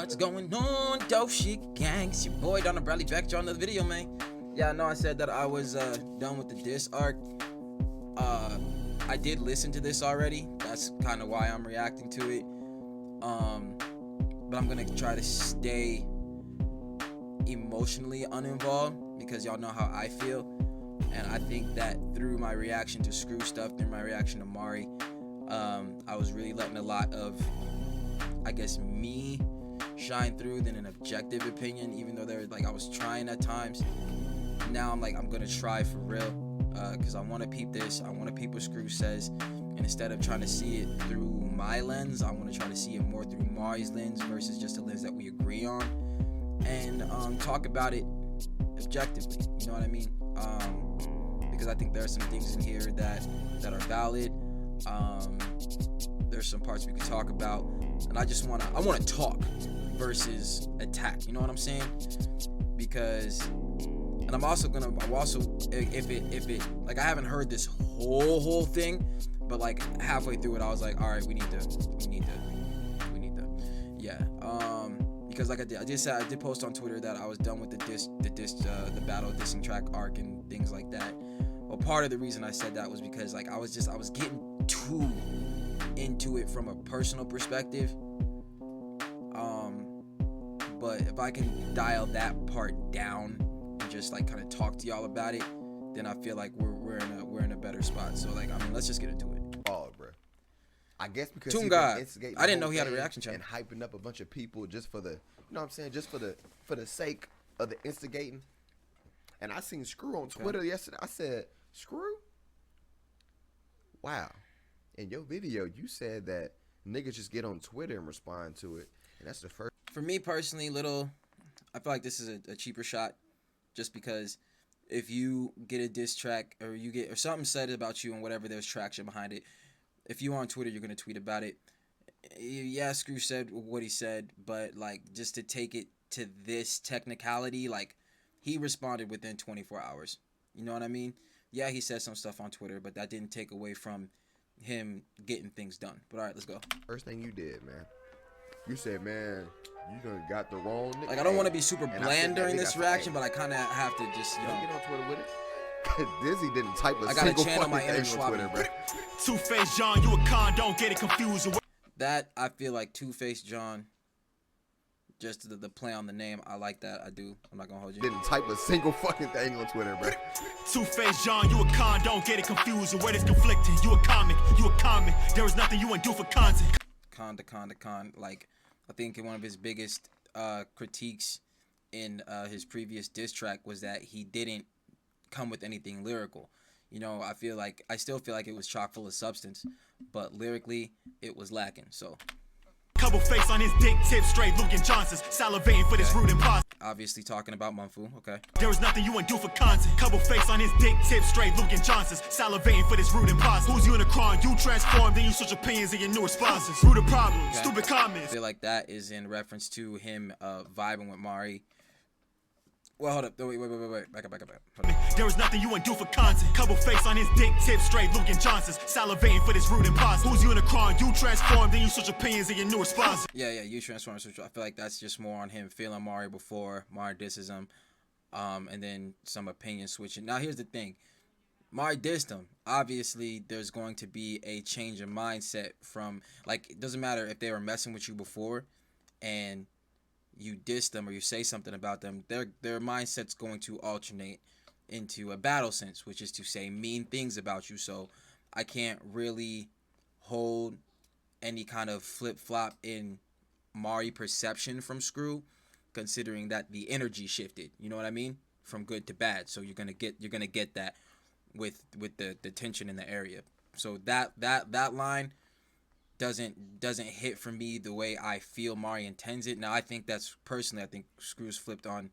What's going on, dope shit gang? It's your boy DarrnellBradley back to another video, man. Yeah, I know I said that I was done with the diss arc. I did listen to this already. That's kind of why I'm reacting to it. But I'm gonna try to stay emotionally uninvolved because y'all know how I feel, and I think that through my reaction to SCRU stuff, through my reaction to Mari, I was really letting a lot of, I guess, me shine through than an objective opinion, even though I was trying at times. Now I'm like, I'm gonna try for real, because I want to peep this. I want to peep what SCRU says, and instead of trying to see it through my lens, I want to try to see it more through Mari's lens versus just a lens that we agree on, and talk about it objectively. You know what I mean? Because I think there are some things in here that are valid. There's some parts we could talk about, and I want to talk versus attack. You know what I'm saying? Because, and I'm also if it like, I haven't heard this whole thing, but like halfway through it I was like, all right, we need to yeah, because like I did post on Twitter that I was done with the battle dissing track arc and things like that. Well, part of the reason I said that was because like I was getting too into it from a personal perspective. But if I can dial that part down and just like kind of talk to y'all about it, then I feel like we're in a better spot. So like, I mean, let's just get into it. Oh, bro. I guess because Tomb God, I didn't know he had a reaction channel and hyping up a bunch of people just for the, you know what I'm saying, just for the sake of the instigating. And I seen SCRU on Twitter yesterday. I said, SCRU? Wow. In your video, you said that niggas just get on Twitter and respond to it, and that's the first. For me personally, I feel like this is a cheaper shot, just because if you get a diss track or something said about you and whatever, there's traction behind it. If you on Twitter, you're gonna tweet about it. Yeah, SCRU said what he said, but like, just to take it to this technicality, like, he responded within 24 hours. You know what I mean? Yeah, he said some stuff on Twitter, but that didn't take away from him getting things done. But all right, let's go. First thing you did, man. You said, man, you done got the wrong nigga. Like, I don't want to be super bland during this reaction, but I kind of have to just, you know. Get on Twitter with it. Dizzy didn't type a I gotta single channel my fucking inner thing on Twitter, bro. Two-Face John, you a con, don't get it confused. That, I feel like Two-Face John, just the play on the name, I like that. I do. I'm not gonna hold you. Didn't type a single fucking thing on Twitter, bro. Two-Face John, you a con, don't get it confused. Your word is conflicting. You a comic, you a comic. There is nothing you wouldn't do for content. Con. Like, I think one of his biggest critiques in his previous diss track was that he didn't come with anything lyrical. You know, I still feel like it was chock full of substance, but lyrically it was lacking. So couple face on his dick tip, straight Luke and Johnson's salivating for this rude imposter. Obviously talking about Mumfu, okay. There is nothing you wouldn't do for content. Couple face on his dick tip, straight Luke and Johnson's salivating for this rude imposter. Who's Unicron? You transform, then you switch opinions in your new responses. Rude the problem, stupid comments. I feel like that is in reference to him vibing with Mari. Well, hold up. Wait. Back up. There is nothing you wouldn't do for content. Couple face on his dick tip, straight Luke and Johnson's salivating for this rude imposter. Who's Unicron? You transform, then you switch opinions in your new responses. Yeah, you transform. So I feel like that's just more on him feeling Mari before Mari disses him, and then some opinion switching. Now here's the thing. Mari dissed him. Obviously, there's going to be a change in mindset from, like, it doesn't matter if they were messing with you before and you diss them or you say something about them, their mindset's going to alternate into a battle sense, which is to say mean things about you. So I can't really hold any kind of flip-flop in Mari perception from SCRU, considering that the energy shifted, you know what I mean, from good to bad. So you're gonna get that with the tension in the area. So that line doesn't hit for me the way I feel Mari intends it. Now I think that's personally, I think SCRU's flipped on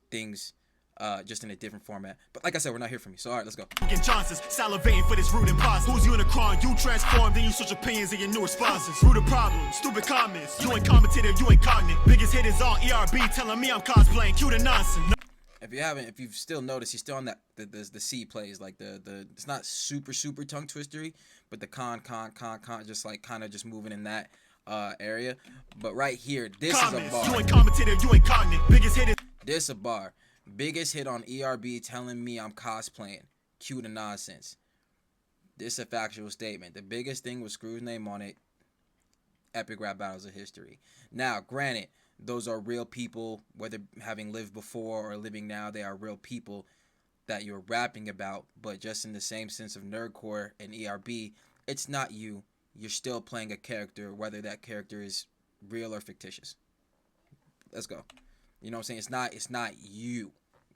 things just in a different format. But like I said, we're not here for me. So all right, let's go. Johnson's salivating for this rude imposter. Who's Unicron? You transform, then you switch opinions in your new responses. Rude the problem, stupid comments. You ain't commentator, you ain't cognate. Biggest hit is on ERB telling me I'm cosplaying. Cue the nonsense. If you've still noticed, he's still on that the C plays, like the it's not super tongue twistery, but the con just like kind of just moving in that. area. But right here, this is a Comments. bar. You ain't commentator, you ain't cognate. Biggest hit is This a bar. Biggest hit on ERB telling me I'm cosplaying. Cue the nonsense. This a factual statement. The biggest thing with SCRU's name on it, epic rap battles of history. Now, granted, those are real people, whether having lived before or living now, they are real people that you're rapping about, but just in the same sense of nerdcore and ERB, it's not you. You're still playing a character, whether that character is real or fictitious. Let's go. You know what I'm saying? It's not you.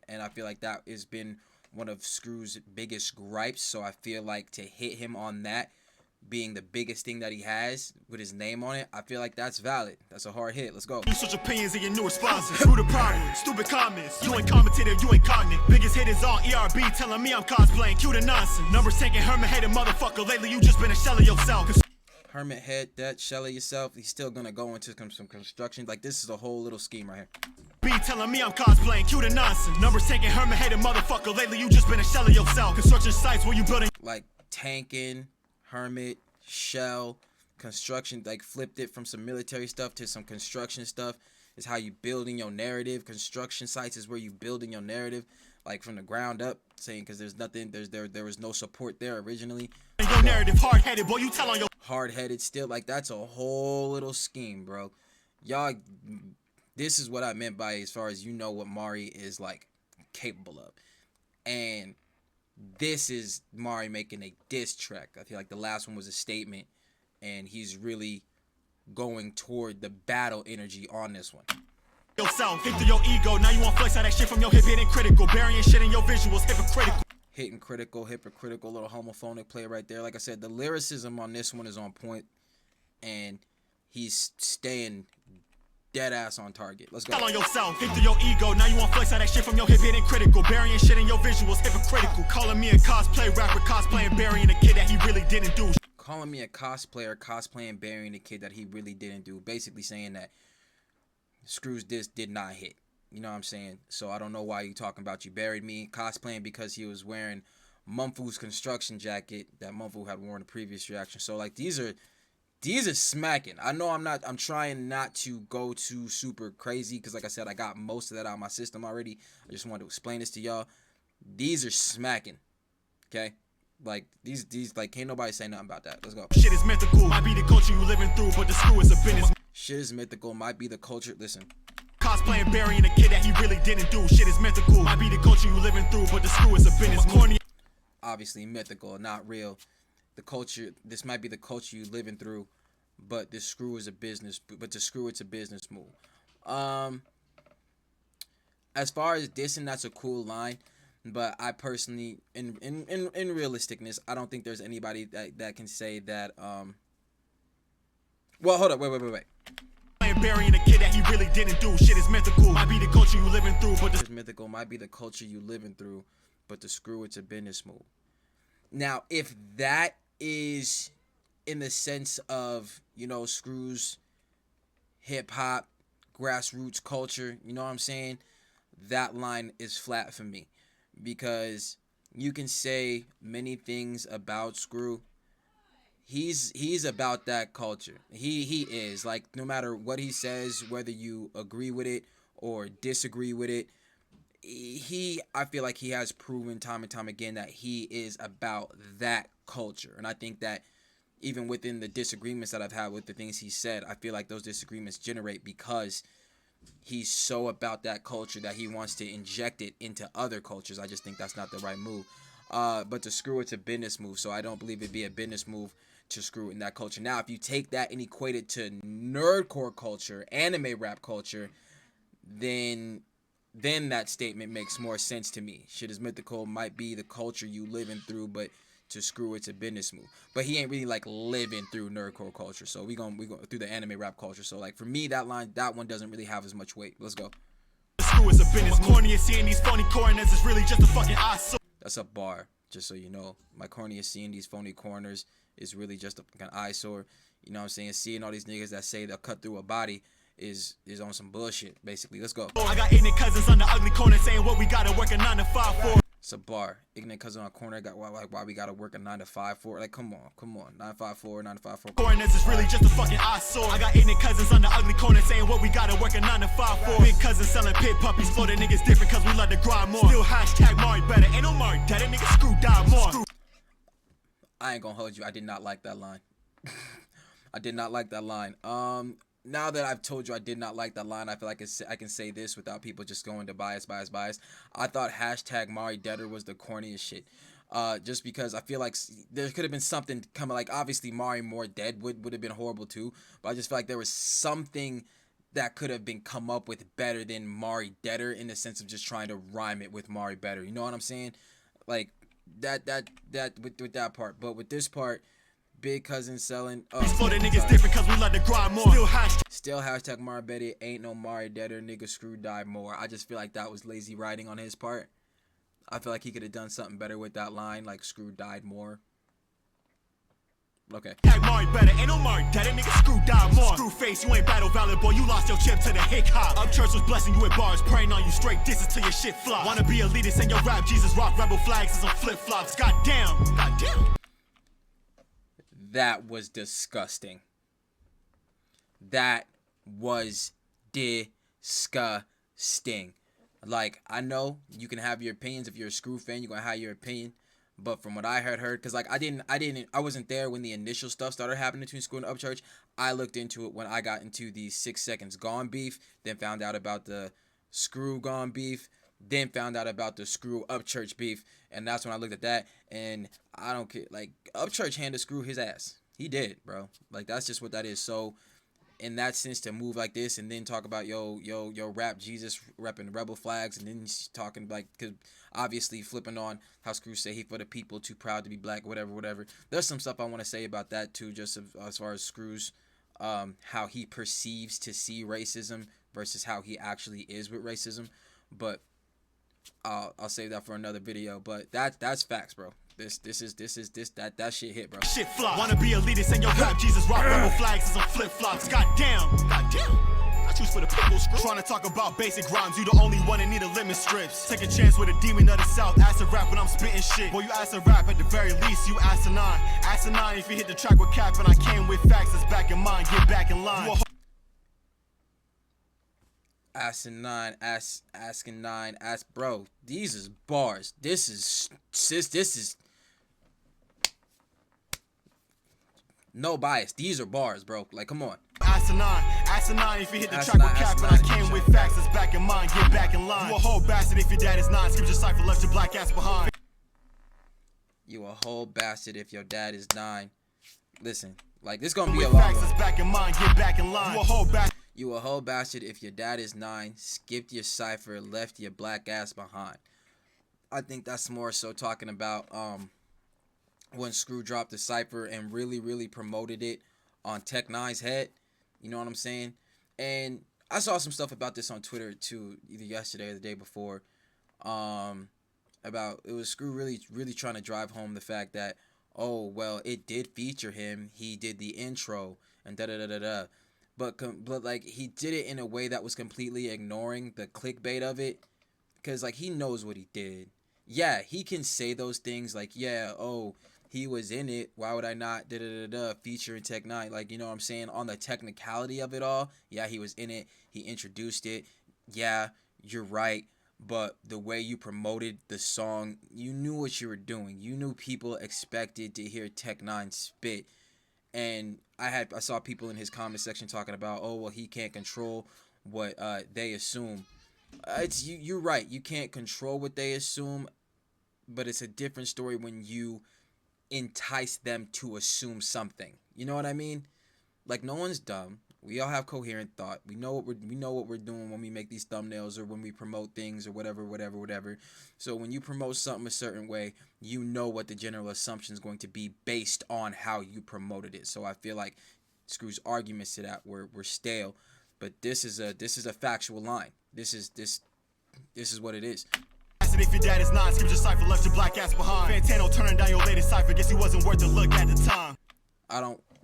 And I feel like that has been one of SCRU's biggest gripes. So I feel like to hit him on that being the biggest thing that he has with his name on it, I feel like that's valid. That's a hard hit. Let's go. you switch opinions and your new responses. Who the problem? Stupid comments. You ain't commentator, you ain't cognate. Biggest hit is on ERB telling me I'm cosplaying. Cue the nonsense. Numbers taking Herman headed motherfucker. Lately you just been a shell of yourself. Hermit head, that shell of yourself. He's still gonna go into some construction. Like, this is a whole little scheme right here. Be telling me I'm cosplaying. Cue the nonsense. Numbers taking Herman headed motherfucker. Lately you just been a shell of yourself. Construction sites where you building. Like tanking, hermit, shell, construction, like flipped it from some military stuff to some construction stuff. Is how you building your narrative. Construction sites is where you building your narrative, like from the ground up, saying because there's nothing, there was no support there originally. Your narrative hard-headed, boy, you tell on your Hard-headed still, like that's a whole little scheme, bro. Y'all, this is what I meant by as far as you know what Mari is like capable of. And this is Mari making a diss track. I feel like the last one was a statement, and he's really going toward the battle energy on this one. yourself. Hit through your ego, now you want flex out that shit from your hip, hitting critical. Burying shit in your visuals, hypocritical. Hitting critical, hypocritical, little homophonic play right there. Like I said, the lyricism on this one is on point, and he's staying dead ass on target. Let's go. Tell on yourself. Hit through your ego, now you want flex out that shit from your hip, hitting critical. Burying shit in your visuals, hypocritical. Calling me a cosplay rapper, cosplaying, burying a kid that he really didn't do. Calling me a cosplayer, cosplaying, burying a kid that he really didn't do. Basically saying that SCRU's diss did not hit. You know what I'm saying? So I don't know why you talking about you buried me. Cosplaying because he was wearing Mumfu's construction jacket that Mumfu had worn in the previous reaction. So like these are smacking. I know I'm trying not to go too super crazy because like I said, I got most of that out of my system already. I just wanted to explain this to y'all. These are smacking. Okay? Like these like can't nobody say nothing about that. Let's go. Shit is mythical, might be the culture you living through, but the SCRU is a business. Shit is mythical, might be the culture. Listen. Cosplaying, burying a kid that he really didn't do. Shit is mythical, might be the culture you living through, but the SCRU is a business. Corny. Obviously mythical, not real. The culture, this might be the culture you living through, but the SCRU is a business. But the SCRU, it's a business move. As far as dissing, that's a cool line. But I personally, in realisticness, I don't think there's anybody that can say that. Well, hold up, wait. Burying a kid that he really didn't do. Shit is mythical, might be the culture you living through, but the mythical might be the culture you living through, but the SCRU, it's a business move. Now, if that is in the sense of, you know, SCRU's hip hop, grassroots culture, you know what I'm saying? That line is flat for me. Because you can say many things about SCRU. He's about that culture. He is. Like, no matter what he says, whether you agree with it or disagree with it, I feel like he has proven time and time again that he is about that culture. And I think that even within the disagreements that I've had with the things he said, I feel like those disagreements generate because he's so about that culture that he wants to inject it into other cultures. I just think that's not the right move. But to SCRU, it's a business move, so I don't believe it'd be a business move to SCRU in that culture. Now, if you take that and equate it to nerdcore culture, anime rap culture, then that statement makes more sense to me. Shit is mythical, might be the culture you living through, but to SCRU, it's a business move. But he ain't really like living through nerdcore culture, so we go through the anime rap culture. So like for me, that one doesn't really have as much weight. Let's go. the SCRU is a business. Corny and seeing these phony corners is really just a fucking eyesore. That's a bar, just so you know. My corny is seeing these phony corners is really just a fucking eyesore. You know what I'm saying? Seeing all these niggas that say they'll cut through a body is on some bullshit, basically. Let's go. I got ignorant cousins on the ugly corner saying what we gotta work a 9 to 5 for. It's a bar. Ignorant cousin on corner got why we gotta work a 9 to 5 for. Like, come on, 954, 9 to 5 4. Foreigners is really just a fucking eyesore. I got ignorant cousins on the ugly corner saying what we gotta work a 9 to 5 for. Big cousins selling pit puppies, Florida niggas different cause we love to grind more. Still hashtag Mari better, ain't no Mari dead, that nigga screw die more. I ain't gonna hold you. I did not like that line. I did not like that line. Now that I've told you I did not like that line, I feel like I can say this without people just going to bias. I thought hashtag Mari Deader was the corniest shit. Just because I feel like there could have been something coming. Like, obviously Mari more dead would have been horrible too. But I just feel like there was something that could have been come up with better than Mari Deader, in the sense of just trying to rhyme it with Mari better. You know what I'm saying? Like that with that part. But with this part, big cousin selling. Florida niggas different cause we love to grind more. Still hashtag Mari Betty, ain't no Mari Deader, nigga screw die more. I just feel like that was lazy writing on his part. I feel like he could have done something better with that line, like screw died more. Okay. Mari better, ain't no Mari dead, that nigga screw die more. Screw face, you ain't battle valid, boy, you lost your chip to the hip hop. Up church was blessing you with bars, praying on you straight disses till your shit flop. Wanna be elitist and your rap, Jesus rock rebel flags and some flip flops. Goddamn. That was disgusting. That was disgusting. Like, I know you can have your opinions. If you're a Screw fan, you're gonna have your opinion. But from what I heard, because like I wasn't there when the initial stuff started happening between Screw and Upchurch. I looked into it when I got into the 6 Seconds Gone beef, then found out about the Screw Gone beef, then found out about the Screw Upchurch beef, and that's when I looked at that. And I don't care. Like, Upchurch handed Screw his ass. He did, bro. Like, that's just what that is. So, in that sense, to move like this and then talk about yo rap Jesus repping rebel flags, and then he's talking like, because obviously flipping on how Screw say he for the people, too proud to be black, whatever. There's some stuff I want to say about that too, just as far as Screw's how he perceives to see racism versus how he actually is with racism. But I'll save that for another video. But that's facts, bro. That shit hit, bro. Shit flop. Wanna be elitist and your rap Jesus rock rebel flags and some flip flops. Goddamn. I choose for the people, Screw. Trying to talk about basic rhymes, you the only one that need a lemon strips. Take a chance with a demon of the south. Acid rap when I'm spitting shit. Boy, you acid rap at the very least, you asinine. Asinine if you hit the track with cap, and I came with facts that's back in mind. Get back in line. Asinine, asking nine, bro. These is bars. This is no bias. These are bars, bro. Like, come on. Asinine if you hit the track with cap, and I came with facts that's back in mind. Get back in line. You a whole bastard if your dad is 9. Skip your cipher, left your black ass behind. You a whole bastard if your dad is 9. Listen, like, this gonna be a long one. Back in mind. Get back in line. You a whole bastard if your dad is 9, skipped your cipher, left your black ass behind. I think that's more so talking about when Screw dropped the cipher and really promoted it on Tech Nine's head. You know what I'm saying? And I saw some stuff about this on Twitter too, either yesterday or the day before. About it was Screw really trying to drive home the fact that, oh well, it did feature him. He did the intro and da. But like, he did it in a way that was completely ignoring the clickbait of it, because like, he knows what he did. Yeah, he can say those things like, yeah, oh, he was in it, why would I not featuring Tech Nine, like, you know what I'm saying, on the technicality of it all. Yeah, he was in it, he introduced it, yeah, you're right, but the way you promoted the song, you knew what you were doing. You knew people expected to hear Tech Nine spit. And I saw people in his comment section talking about, oh well, he can't control what they assume. You're right. You can't control what they assume, but it's a different story when you entice them to assume something. You know what I mean? Like, no one's dumb. We all have coherent thought. We know what we're doing when we make these thumbnails or when we promote things or whatever. So when you promote something a certain way, you know what the general assumption is going to be based on how you promoted it. So I feel like Screw's arguments to that were stale, but this is a factual line. This is what it is. If your dad is 9, skip your cipher, left your black ass behind. Fantano turning down your latest cipher, guess he wasn't worth the look at the time.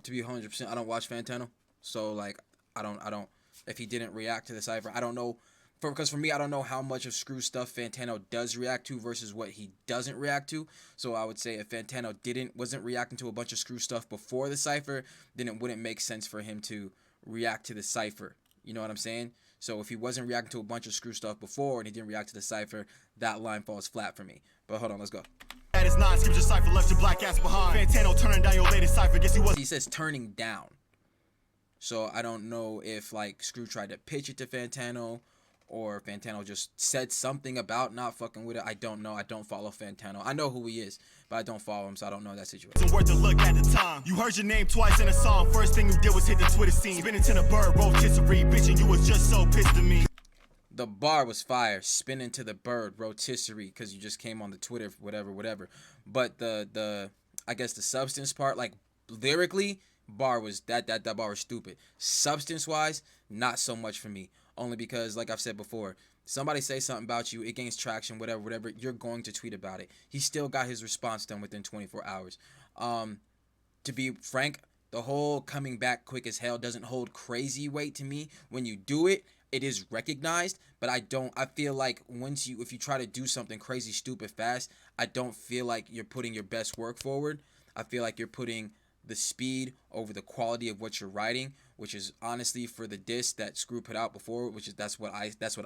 To be 100%, I don't watch Fantano. So like, I don't if he didn't react to the cipher, I don't know because for me, I don't know how much of Screw stuff Fantano does react to versus what he doesn't react to. So I would say if Fantano wasn't reacting to a bunch of Screw stuff before the cipher, then it wouldn't make sense for him to react to the cipher. You know what I'm saying? So if he wasn't reacting to a bunch of Screw stuff before and he didn't react to the cipher, that line falls flat for me. But hold on, let's go. That is not scripture cipher left your black ass behind. Fantano turning down your latest cipher. Guess he was. He says turning down. So I don't know if like Screw tried to pitch it to Fantano, or Fantano just said something about not fucking with it. I don't know. I don't follow Fantano. I know who he is, but I don't follow him, so I don't know that situation. It's worth a look at the time. You heard your name twice in a song. First thing you did was hit the Twitter scene. Spinning to the bird, rotisserie, bitch, and you was just so pissed at me. The bar was fire. Spinning to the bird, rotisserie, because you just came on the Twitter, whatever. But the I guess the substance part, like lyrically, bar was that bar was stupid. Substance wise, not so much for me. Only because, like I've said before, somebody say something about you, it gains traction, whatever, you're going to tweet about it. He still got his response done within 24 hours. To be frank, the whole coming back quick as hell doesn't hold crazy weight to me. When you do it, it is recognized, but I feel like if you try to do something crazy, stupid, fast, I don't feel like you're putting your best work forward. I feel like you're putting the speed over the quality of what you're writing, which is honestly for the diss that Screw put out before, that's what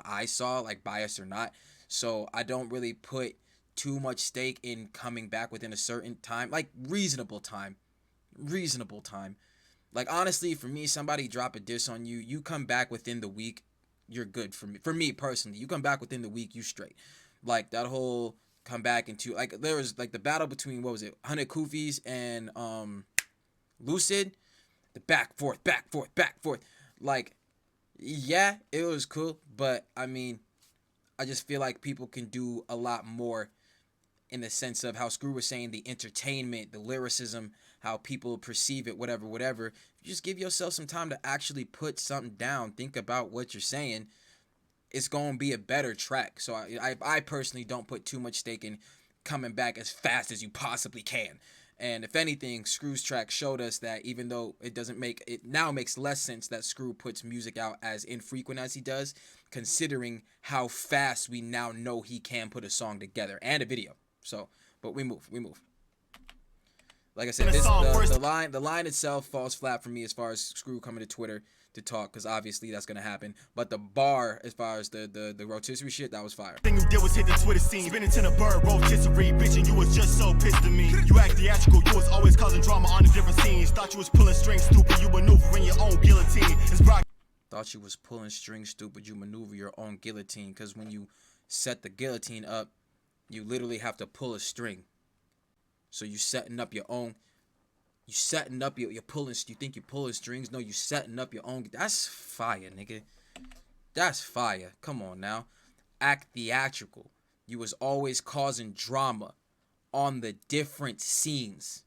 I saw, like biased or not. So I don't really put too much stake in coming back within a certain time, like reasonable time. Like honestly, for me, somebody drop a diss on you, you come back within the week, you're good for me. For me personally, you come back within the week, you straight. Like that whole come back into, like there was like the battle between, what was it, 100 Kufis and Lucid, the back forth, like, yeah, it was cool, but I mean, I just feel like people can do a lot more in the sense of how Screw was saying, the entertainment, the lyricism, how people perceive it, whatever. You just give yourself some time to actually put something down, think about what you're saying, it's going to be a better track. So I personally don't put too much stake in coming back as fast as you possibly can. And if anything, Screw's track showed us that even though it now makes less sense that Screw puts music out as infrequent as he does, considering how fast we now know he can put a song together and a video. So, but we move. Like I said, the line itself falls flat for me as far as Screw coming to Twitter to talk, because obviously that's gonna happen. But the bar, as far as the rotisserie shit, that was fire. Thing you did was hit the Twitter scene. Spinning to the bird, rotisserie, bitch, and you was just so pissed at me. You act theatrical, you was always causing drama on the different scenes. Thought you was pulling strings, stupid, you maneuvering your own guillotine. It's Brock. Thought you was pulling strings, stupid, you maneuver your own guillotine. Because when you set the guillotine up, you literally have to pull a string. So you setting up your own. You're pulling. You think you're pulling strings? No, you setting up your own. That's fire, nigga. That's fire. Come on now, act theatrical. You was always causing drama on the different scenes.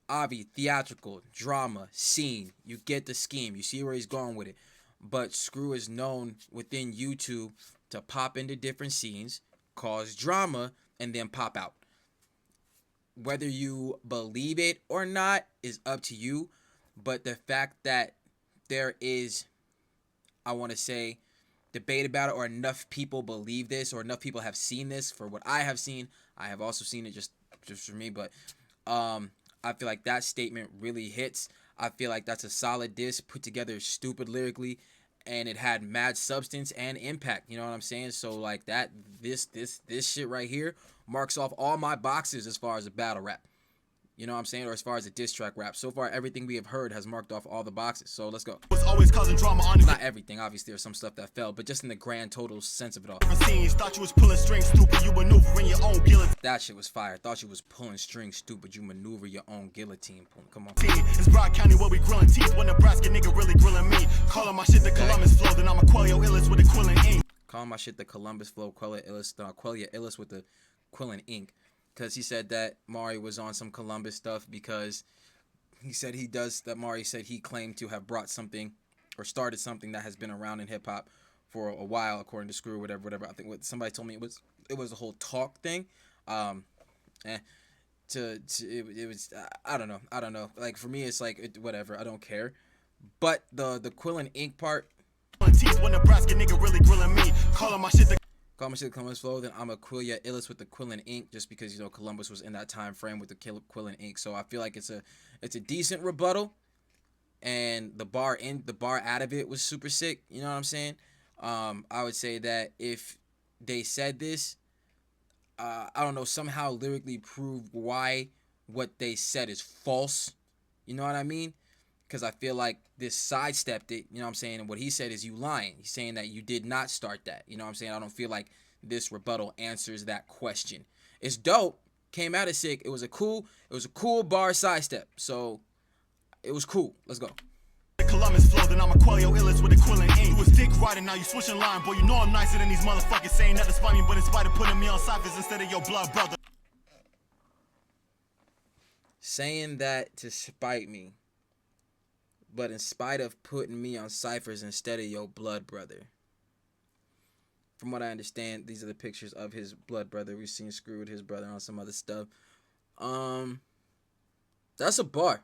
Obvi, theatrical, drama, scene. You get the scheme. You see where he's going with it. But Screw is known within YouTube to pop into different scenes, cause drama, and then pop out. Whether you believe it or not is up to you, but the fact that there is, I want to say, debate about it, or enough people believe this, or enough people have seen this, for what I have seen, I have also seen it just for me, but I feel like that statement really hits. I feel like that's a solid diss, put together stupid lyrically, and it had mad substance and impact, you know what I'm saying? So like that, this shit right here marks off all my boxes as far as a battle rap, you know what I'm saying, or as far as a diss track rap. So far, everything we have heard has marked off all the boxes. So let's go. Was always causing drama on the Not everything, obviously there's some stuff that fell, but just in the grand total sense of it all. scenes. Thought you was pulling strings, stupid, you maneuvering your own guillotine. That shit was fire. Thought you was pulling strings, stupid. You maneuver your own guillotine. Come on. It's Brock County where we grilling teeth. When Nebraska nigga really grilling me. Calling my shit the Columbus flow, then I'm a quell your illest with a quilling ink. Calling my shit the Columbus flow, quell your illest with the quilling ink. Because he said that Mari was on some Columbus stuff, because he said Mari said he claimed to have brought something or started something that has been around in hip hop for a while, according to Screw, whatever. I think what somebody told me it was a whole talk thing. It was I don't know. Like for me, it's like whatever. I don't care. But the quilling ink part. Teeth when Nebraska nigga really grilling me. my shit the Call my shit the Columbus flow, then I'm a Quillia Illis with the Quillen ink, just because, you know, Columbus was in that time frame with the Quillen ink. So I feel like it's a decent rebuttal, and the bar out of it was super sick. You know what I'm saying? I would say that if they said this, I don't know, somehow lyrically prove why what they said is false. You know what I mean? Because I feel like this sidestepped it, you know what I'm saying? And what he said is you lying. He's saying that you did not start that. You know what I'm saying? I don't feel like this rebuttal answers that question. It's dope. Came out as sick. It was a cool bar sidestep. So it was cool. Let's go. Columbus flow, then I'm a Quilio Illis with a Quillen ink. You was dick riding, now you switching line. Boy, you know I'm nicer than these motherfuckers saying that to spite me, but in spite of putting me on ciphers instead of your blood brother. Saying that to spite me, but in spite of putting me on ciphers instead of your blood brother. From what I understand, these are the pictures of his blood brother. We've seen SCRU with his brother on some other stuff. That's a bar.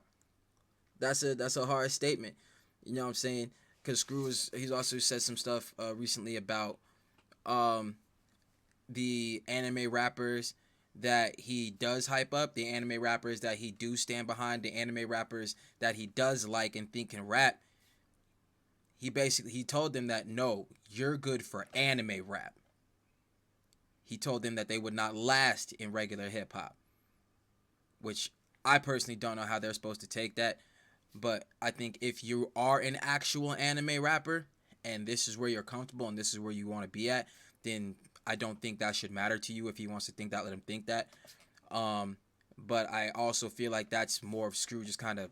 That's a hard statement. You know what I'm saying? Because SCRU he's also said some stuff recently about the anime rappers that he does hype up, the anime rappers that he do stand behind, the anime rappers that he does like and think can rap. He told them that, no, you're good for anime rap. He told them that they would not last in regular hip hop, which I personally don't know how they're supposed to take that. But I think if you are an actual anime rapper and this is where you're comfortable and this is where you want to be at, then I don't think that should matter to you. If he wants to think that, let him think that. But I also feel like that's more of SCRU just kind of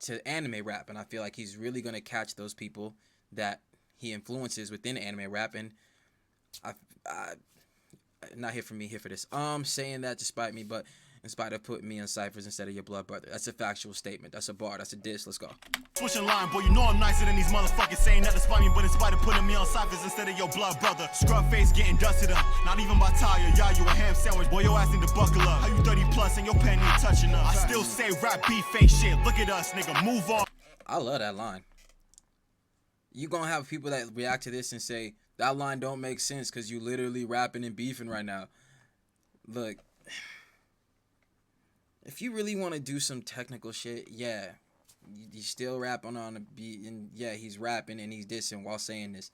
to anime rap. And I feel like he's really going to catch those people that he influences within anime rap. And I not here for me, here for this. Saying that to spite me, but in spite of putting me on ciphers instead of your blood brother. That's a factual statement. That's a bar. That's a diss. Let's go. Switching line, boy, you know I'm nicer than these motherfuckers saying that to spite me, but in spite of putting me on ciphers instead of your blood brother. Scrub face getting dusted up, not even by tire. Y'all, you a ham sandwich, boy, your ass need to buckle up. How you 30 plus and your pen ain't touching up? I still say rap beef ain't shit. Look at us, nigga, move on. I love that line. You gonna have people that react to this and say, that line don't make sense because you literally rapping and beefing right now. Look, if you really want to do some technical shit, yeah, you still rapping on a beat, and yeah, he's rapping and he's dissing while saying this.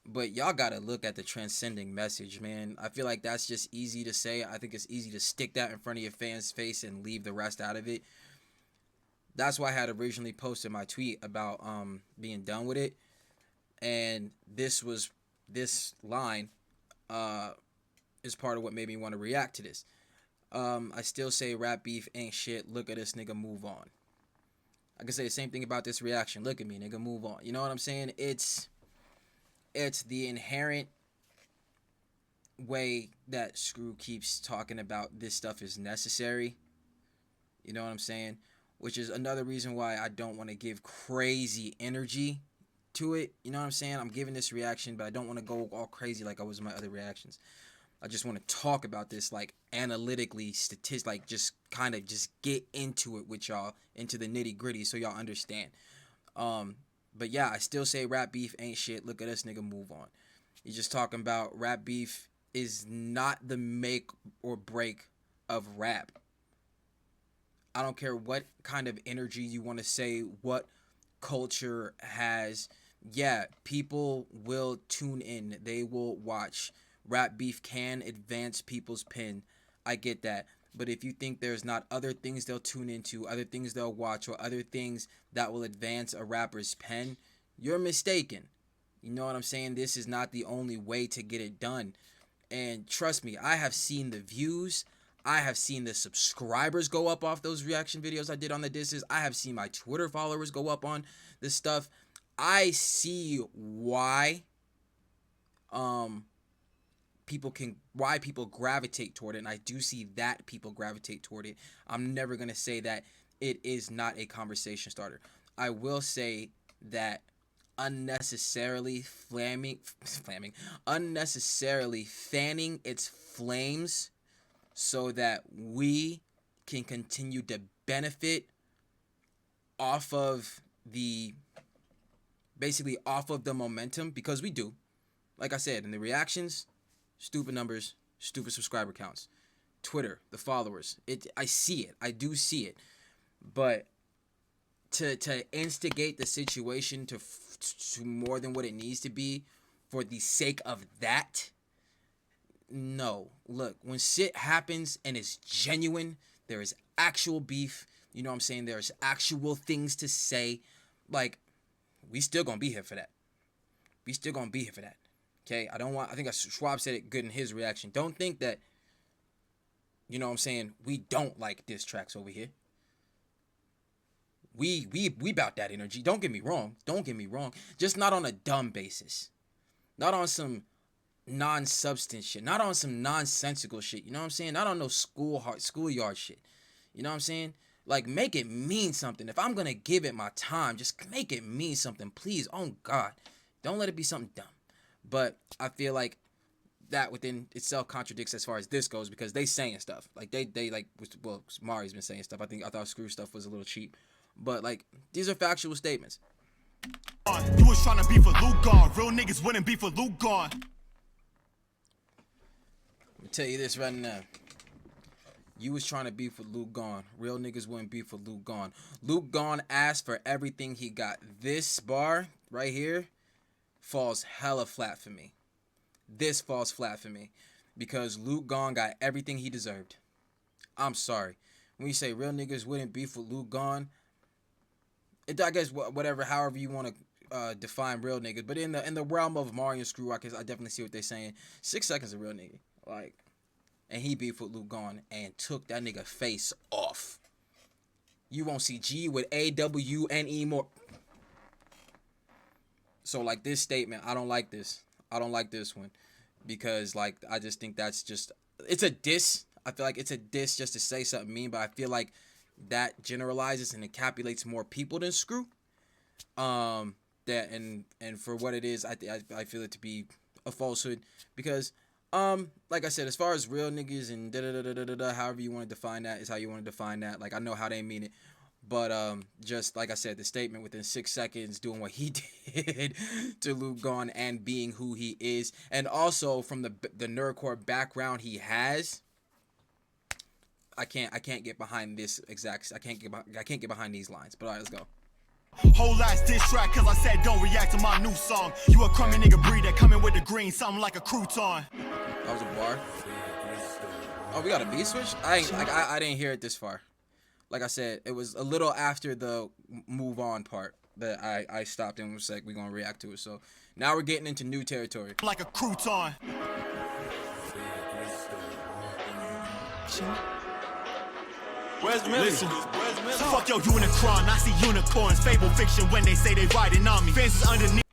But y'all gotta look at the transcending message, man. I feel like that's just easy to say. I think it's easy to stick that in front of your fans' face and leave the rest out of it. That's why I had originally posted my tweet about being done with it, and this line is part of what made me want to react to this. I still say rap beef ain't shit. Look at this nigga, move on. I can say the same thing about this reaction. Look at me, nigga, move on. You know what I'm saying? It's the inherent way that SCRU keeps talking about this stuff is necessary. You know what I'm saying? Which is another reason why I don't want to give crazy energy to it. You know what I'm saying? I'm giving this reaction, but I don't want to go all crazy like I was in my other reactions. I just want to talk about this like analytically, like just kind of just get into it with y'all, into the nitty gritty so y'all understand. But yeah, I still say rap beef ain't shit. Look at us, nigga, move on. You're just talking about rap beef is not the make or break of rap. I don't care what kind of energy you want to say, what culture has. Yeah, people will tune in. They will watch. Rap beef can advance people's pen. I get that. But if you think there's not other things they'll tune into, other things they'll watch, or other things that will advance a rapper's pen, you're mistaken. You know what I'm saying? This is not the only way to get it done. And trust me, I have seen the views. I have seen the subscribers go up off those reaction videos I did on the disses. I have seen my Twitter followers go up on this stuff. I see why people gravitate toward it, and I do see that people gravitate toward it. I'm never going to say that it is not a conversation starter. I will say that unnecessarily fanning its flames so that we can continue to benefit off of the momentum, because we do. like I said, in the reactions, stupid numbers, stupid subscriber counts. Twitter, the followers. I see it. I do see it. But to instigate the situation to more than what it needs to be for the sake of that, no. Look, when shit happens and it's genuine, there is actual beef. You know what I'm saying? There's actual things to say. Like, we still gonna be here for that. We still gonna be here for that. Okay? I think Schwab said it good in his reaction. Don't think that, you know what I'm saying, we don't like diss tracks over here. We about that energy. Don't get me wrong. Don't get me wrong. Just not on a dumb basis. Not on some non-substance shit. Not on some nonsensical shit. You know what I'm saying? Not on no schoolyard shit. You know what I'm saying? Like, make it mean something. If I'm gonna give it my time, just make it mean something, please. Oh God, don't let it be something dumb. But I feel like that within itself contradicts as far as this goes, because they saying stuff like they like, well, Mari's been saying stuff. I thought Screw stuff was a little cheap, but like, these are factual statements. You was trying to beef for Luke gone. Real niggas wouldn't beef for Luke gone. Let me tell you this right now. You was trying to beef with Luke Gone. Real niggas wouldn't beef with Luke Gone. Luke Gone asked for everything he got. This bar right here falls hella flat for me. This falls flat for me because Luke Gone got everything he deserved. I'm sorry. When you say real niggas wouldn't beef with Luke Gone, I guess whatever, however you want to define real niggas, but in the realm of Mario and Screw, I definitely see what they're saying. 6 seconds a real nigga, like, and he beefed with Luke Gone and took that nigga face off. You won't see G with AWNE more. So like, this statement, I don't like this. I don't like this one because, like, I just think that's just, it's a diss. I feel like it's a diss just to say something mean, but I feel like that generalizes and encapsulates more people than Screw. That and for what it is, I feel it to be a falsehood because, like I said, as far as real niggas and however you want to define that is how you want to define that. Like, I know how they mean it, but just like I said, the statement within 6 seconds doing what he did to Luke Gone and being who he is, and also from the nerdcore background he has. I can't get behind this exact. I can't get behind these lines. But all right, let's go. Whole ass diss track, cause I said don't react to my new song. You a crummy nigga breed that coming with the green, something like a crouton. That was a bar. Oh, we got a beat switch? I didn't hear it this far. Like I said, it was a little after the move on part that I stopped and was like, we're gonna react to it. So now we're getting into new territory. Like a crouton. Where's Millie? Listen, fuck yo, Unicron. I see unicorns, fable fiction when they say they riding on me. Fans is underneath.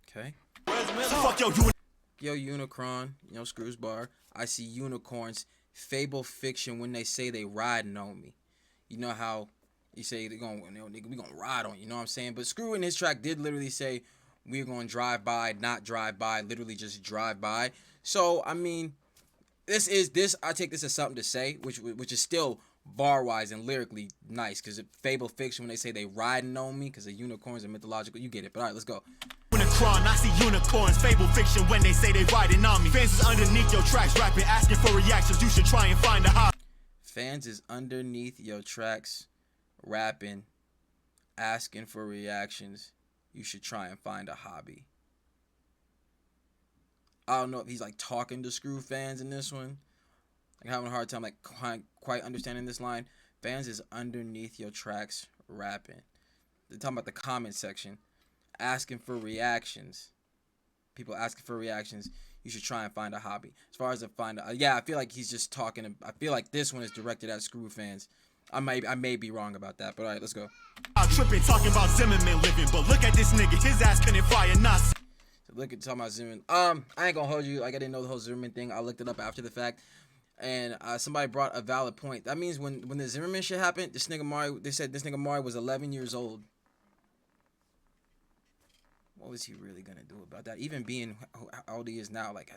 Okay. Fuck yo, Unicron, you know, Screws bar. I see unicorns, fable fiction when they say they riding on me. You know how you say they're gonna, you know, nigga, we gonna ride on you, know what I'm saying? But Screw in his track did literally say we're gonna drive by, not drive by, literally just drive by. So I mean, I take this as something to say, which is still bar wise and lyrically nice, because fable fiction when they say they riding on me, because the unicorns are mythological, you get it. But all right, let's go. Unicron, I see unicorns, fable fiction when they say they riding on me. Fans is underneath your tracks rapping, asking for reactions. You should try and find a hobby. Fans is underneath your tracks rapping, asking for reactions. You should try and find a hobby. I don't know if he's like talking to Screw fans in this one. Like, having a hard time like quite understanding this line. Fans is underneath your tracks rapping. They're talking about the comment section, asking for reactions. People asking for reactions. You should try and find a hobby. As far as yeah, I feel like he's just talking. I feel like this one is directed at Screw fans. I may be wrong about that, but all right, let's go. I'm tripping, talking about Zimmerman living, but look at this nigga, his ass couldn't fire nuts. Look at talking about Zimmerman. I ain't gonna hold you. Like, I didn't know the whole Zimmerman thing. I looked it up after the fact, and somebody brought a valid point. That means when the Zimmerman shit happened, this nigga Mari, they said this nigga Mari was 11 years old. What was he really gonna do about that? Even being how old he is now, like,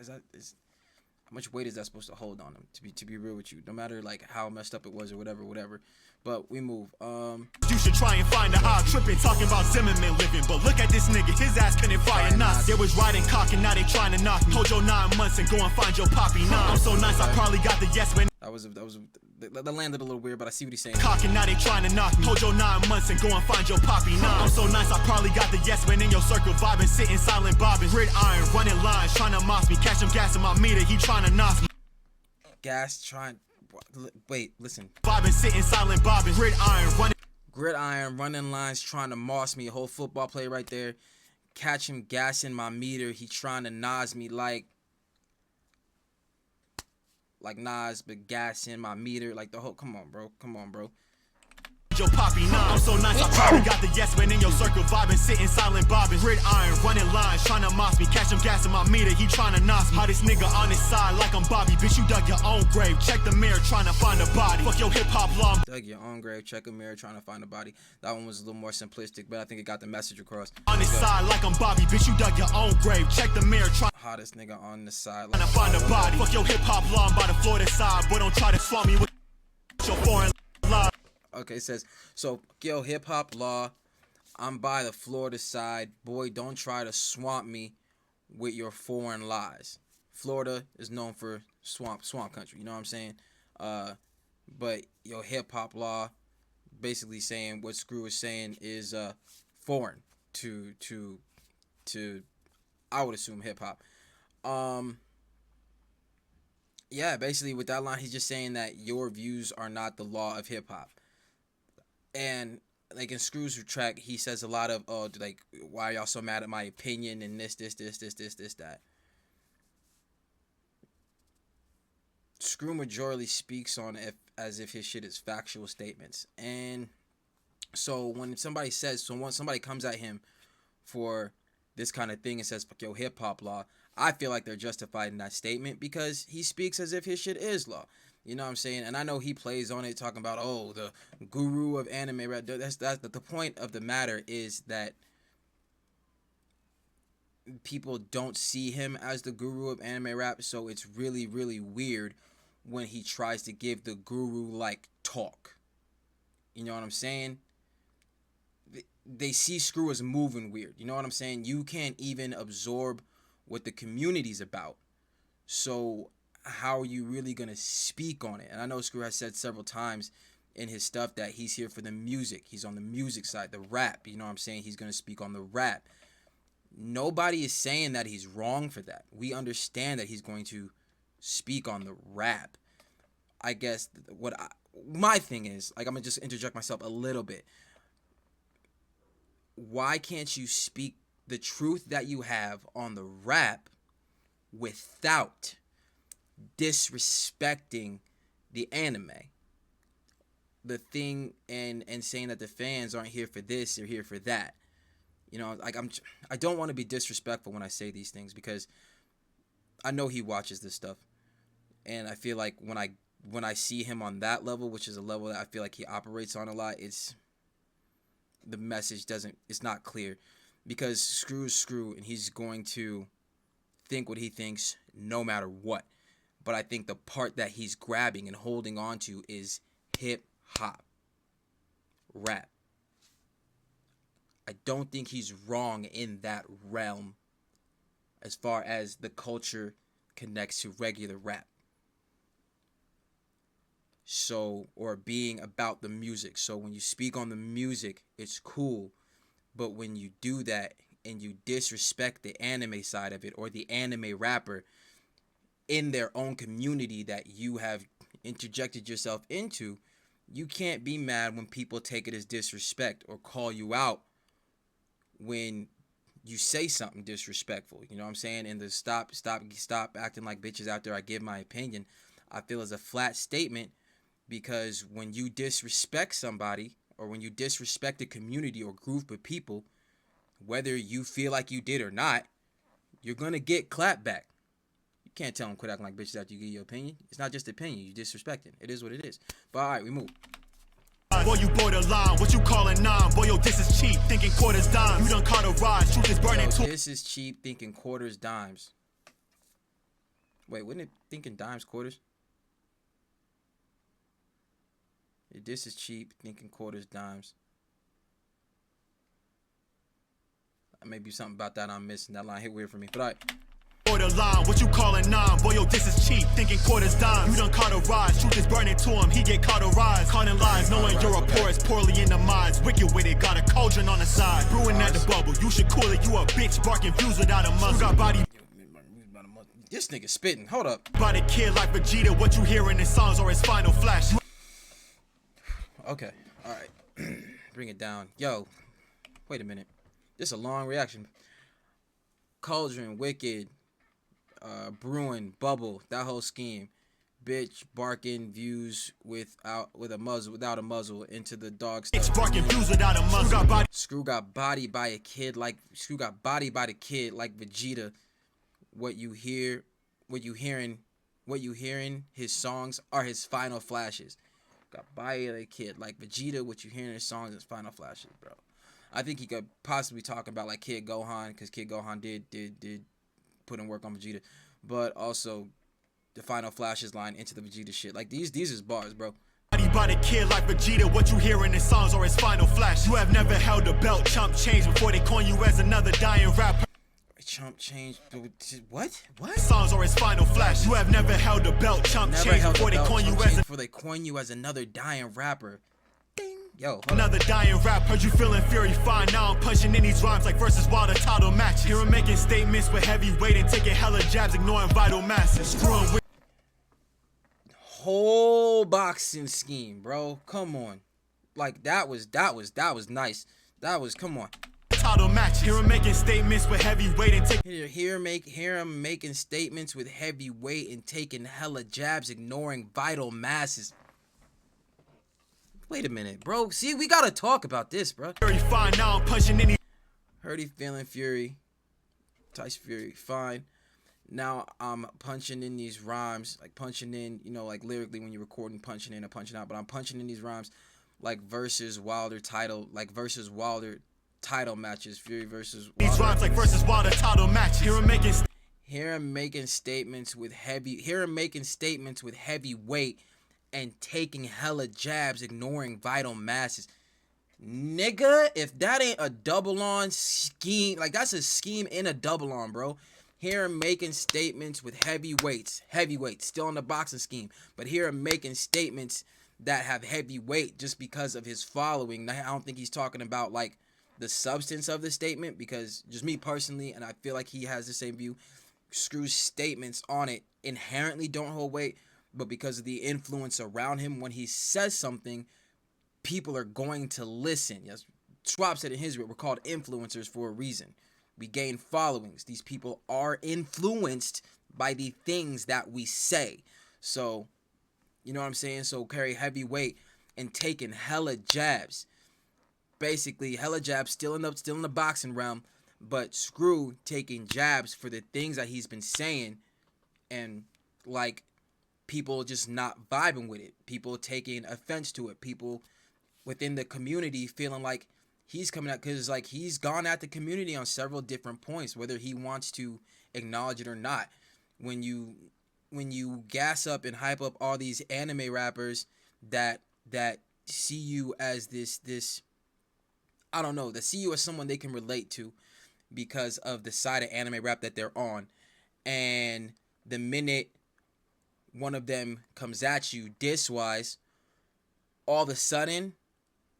How much weight is that supposed to hold on him? To be real with you, no matter like how messed up it was or whatever. But we move. You should try and find a high tripping, talking about Zimmerman living. But look at this nigga, his ass couldn't fire knots. They was riding cock and now they trying to knock me. Hold your 9 months and go and find your poppy. Nah, I'm so nice, I probably got the yes man. That landed a little weird, but I see what he's saying. Cock and now they trying to knock me. Hold your 9 months and go and find your poppy. Nah, I'm so nice, I probably got the yes man in your circle vibing, sitting silent bobbing. Gridiron, running lines, trying to moss me. Catch him gas in my meter, he trying to knock me. Wait, listen. Bobbing, sitting silent bobbing. Gridiron, running lines, trying to moss me. A whole football play right there. Catch him gassing my meter. He trying to Nas me like Nas, but gassing my meter. Like the whole. Come on, bro. Your poppy, nah, I'm so nice, I probably got the yes man in your circle vibing, sitting silent bobbing. Gridiron, running lines, trying to moss me. Catch him gas in my meter, he trying to nos me. How this nigga on his side like I'm Bobby. Bitch, you dug your own grave, check the mirror, trying to find a body. Fuck your hip-hop law. Dug your own grave, check a mirror, trying to find a body. That one was a little more simplistic, but I think it got the message across. On his side like I'm Bobby. Bitch, you dug your own grave, check the mirror, hottest nigga on the side trying to find a body. Fuck your hip-hop law, I'm by the Florida side. Boy, don't try to swap me with your foreign law. Okay, it says, so, yo, hip-hop law, I'm by the Florida side. Boy, don't try to swamp me with your foreign lies. Florida is known for swamp country, you know what I'm saying? But, yo, hip-hop law, basically saying what SCRU is saying is foreign to I would assume, hip-hop. Yeah, basically, with that line, he's just saying that your views are not the law of hip-hop. And like in SCRU's track, he says a lot of, oh, like, why are y'all so mad at my opinion and this, that. SCRU majorly speaks on it as if his shit is factual statements. And so when somebody comes at him for this kind of thing and says, fuck your hip-hop law, I feel like they're justified in that statement because he speaks as if his shit is law. You know what I'm saying? And I know he plays on it talking about, oh, the guru of anime rap. That's the point of the matter is that people don't see him as the guru of anime rap. So it's really, really weird when he tries to give the guru-like talk. You know what I'm saying? They see SCRU as moving weird. You know what I'm saying? You can't even absorb what the community's about. So how are you really going to speak on it? And I know SCRU has said several times in his stuff that he's here for the music. He's on the music side, the rap. You know what I'm saying? He's going to speak on the rap. Nobody is saying that he's wrong for that. We understand that he's going to speak on the rap. I guess my thing is, like, I'm going to just interject myself a little bit. Why can't you speak the truth that you have on the rap without disrespecting the anime, the thing, and saying that the fans aren't here for this or here for that? You know, like, I don't want to be disrespectful when I say these things because I know he watches this stuff, and I feel like when I see him on that level, which is a level that I feel like he operates on a lot, the message it's not clear because SCRU's SCRU and he's going to think what he thinks no matter what. But I think the part that he's grabbing and holding on to is hip-hop, rap. I don't think he's wrong in that realm as far as the culture connects to regular rap. So, or being about the music. So when you speak on the music, it's cool. But when you do that and you disrespect the anime side of it or the anime rapper in their own community that you have interjected yourself into, you can't be mad when people take it as disrespect or call you out when you say something disrespectful. You know what I'm saying? And the stop acting like bitches out there, I give my opinion, I feel is a flat statement, because when you disrespect somebody or when you disrespect a community or group of people, whether you feel like you did or not, you're going to get clapped back. You can't tell them quit acting like bitches after you give your opinion. It's not just opinion. You disrespecting. It is what it is. But all right, we move. Boy, you borderline. What you calling nine? Boy, yo, this is cheap. Thinking quarters dimes. You done caught a rise. Truth is burning too. This is cheap. Thinking quarters dimes. Wait, wouldn't it thinking dimes, quarters? This is cheap, thinking quarters, dimes. Maybe something about that I'm missing. That line hit weird for me. But all right. Borderline, what you calling nine? Boy, yo, this is cheap, thinking quarters dimes. You done caught a rise, truth is burning to him, he get caught a rise. Caught in lies, knowing you're a porous, poorly in the minds. Wicked with it, got a cauldron on the side. Brewing at the bubble, you should cool it, you a bitch, barking views without a muzzle. Got body. This nigga spitting. Hold up. By the kid like Vegeta, what you hear in his songs or his final flash. Okay, all right. Bring it down. Yo, wait a minute. This is a long reaction. Cauldron, wicked, brewing, bubble, that whole scheme. Bitch barking views without a muzzle into the dog's. Bitch barking views without a muzzle. SCRU got bodied by a kid like SCRU got bodied by the kid like Vegeta. What you hearing his songs are his final flashes. Got bodied by a kid like Vegeta. What you hearing his songs is final flashes, bro. I think he could possibly talk about like Kid Gohan, because Kid Gohan did put in work on Vegeta, but also the final flashes line into the Vegeta shit. Like these is bars, bro. By the kid like Vegeta, what you hear in his songs or his final flash. You have never held a belt, chump change before they coin you as another dying rapper. Chump change. What? Songs or his final flash. You have never held a belt, chump change before they coin you as another dying rapper. Ding. Yo, another dying rap. Heard you feeling fury fine. Now I'm punching in these rhymes like versus while the title matches. Hear him making statements with heavy weight and taking hella jabs, ignoring vital masses. Screwing with whole boxing scheme, bro. Come on. Like that was nice. That was, come on. Title match. Hear him making statements with heavy weight and taking. Hear him making statements with heavy weight and taking hella jabs, ignoring vital masses. Wait a minute, bro. See, we gotta talk about this, bro. Fury fine. Now I'm punching any. Heard he feeling fury. Tyson Fury, fine. Now I'm punching in these rhymes, like punching in, you know, like lyrically when you're recording, punching in or punching out. But I'm punching in these rhymes, like versus Wilder title, matches. Fury versus Wilder. These rhymes like versus Wilder title match. Hear him making statements with heavy weight and taking hella jabs, ignoring vital masses. Nigga, if that ain't a double on scheme, like that's a scheme in a double on, bro. Hear him making statements with heavyweights, still in the boxing scheme, but hear him making statements that have heavy weight just because of his following. Now, I don't think he's talking about like the substance of the statement, because just me personally, and I feel like he has the same view, SCRU's statements on it inherently don't hold weight, but because of the influence around him, when he says something, people are going to listen. Yes, Schwab said in his we're called influencers for a reason. We gain followings. These people are influenced by the things that we say. So, you know what I'm saying? So carry heavy weight and taking hella jabs. Basically, hella jabs still in the boxing realm, but SCRU taking jabs for the things that he's been saying, and like people just not vibing with it. People taking offense to it. People within the community feeling like he's coming out, because like he's gone at the community on several different points, whether he wants to acknowledge it or not. When you gas up and hype up all these anime rappers that see you as this I don't know, that see you as someone they can relate to because of the side of anime rap that they're on, and the minute one of them comes at you diss-wise, all of a sudden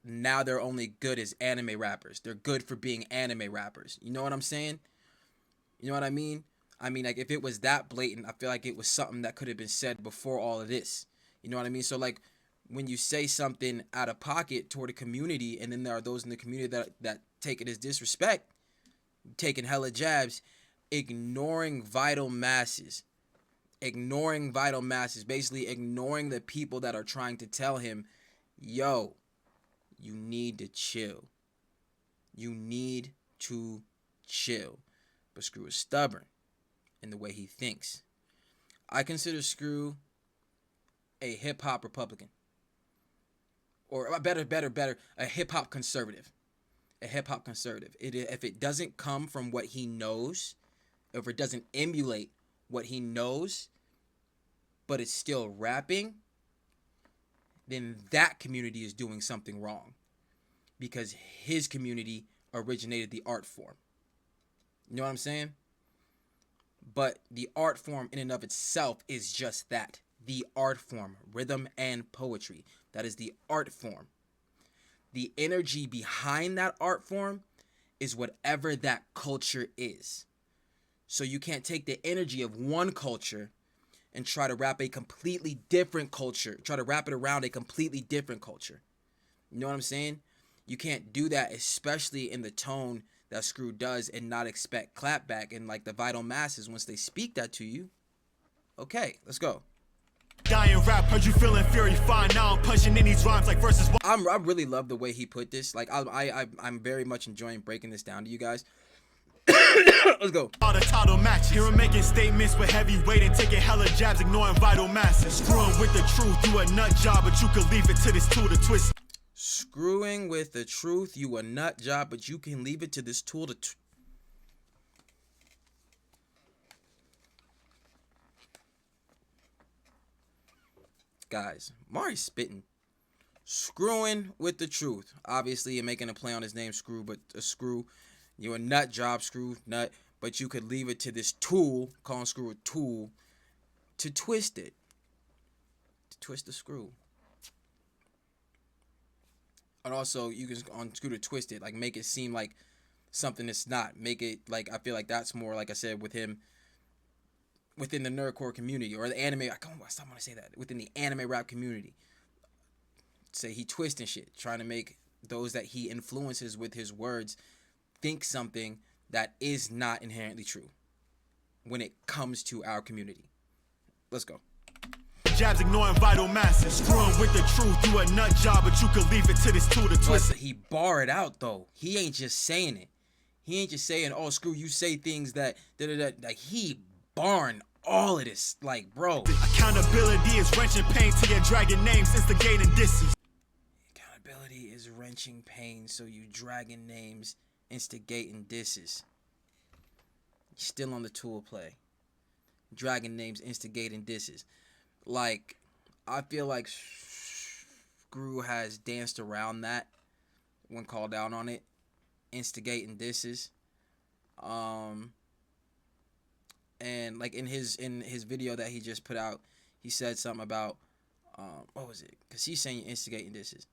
now they're only good as anime rappers. They're good for being anime rappers. You know what I'm saying? You know what I mean? I mean, like, if it was that blatant, I feel like it was something that could have been said before all of this. You know what I mean? So, like, when you say something out of pocket toward a community, and then there are those in the community that take it as disrespect, taking hella jabs, ignoring vital masses, basically ignoring the people that are trying to tell him, yo, you need to chill. You need to chill. But SCRU is stubborn in the way he thinks. I consider SCRU a hip-hop Republican. Or better, a hip-hop conservative. A hip-hop conservative. If it doesn't come from what he knows, if it doesn't emulate what he knows, but it's still rapping, then that community is doing something wrong, because his community originated the art form. You know what I'm saying? But the art form in and of itself is just that. The art form, rhythm and poetry. That is the art form. The energy behind that art form is whatever that culture is. So you can't take the energy of one culture and try to wrap a completely different culture, try to wrap it around a completely different culture. You know what I'm saying? You can't do that, especially in the tone that SCRU does, and not expect clapback and like the vital masses once they speak that to you. Okay, let's go. Dying rap, heard you feeling fury fine. Now I'm punching in these rhymes like verses. I really love the way he put this. Like I'm very much enjoying breaking this down to you guys. Let's go. All the title matches. Hear him making statements with heavy weight and taking hella jabs, ignoring vital masses. Screwing with the truth, you a nut job, but you could leave it to this tool to twist. Screwing with the truth, you a nut job, but you can leave it to this tool to guys, Mari's spitting. Screwing with the truth. Obviously, you're making a play on his name, SCRU, but a screw. You're a nut job, SCRU, nut, but you could leave it to this tool, calling SCRU a tool, to twist it. To twist the screw. And also, you can on SCRU to twist it, like make it seem like something it's not. Make it like, I feel like that's more, like I said, with him, within the nerdcore community, or the anime, I don't want to say that, within the anime rap community. Say he twisting shit, trying to make those that he influences with his words think something that is not inherently true when it comes to our community. Let's go. Jabs ignoring vital masses. Screwing with the truth, you a nut job, but you could leave it to this tool to twist. But he bar it out though. He ain't just saying it. He ain't just saying, oh, SCRU, you say things that like he barring all of this. Like, bro. Accountability is wrenching pain to your dragging names, instigating disses. Accountability is wrenching pain, so you dragging names, instigating disses. Still on the tool play. Dragging names, instigating disses. Like, I feel like SCRU has danced around that when called out on it. Instigating disses. And like in his video that he just put out, he said something about what was it? Cause he's saying instigating disses.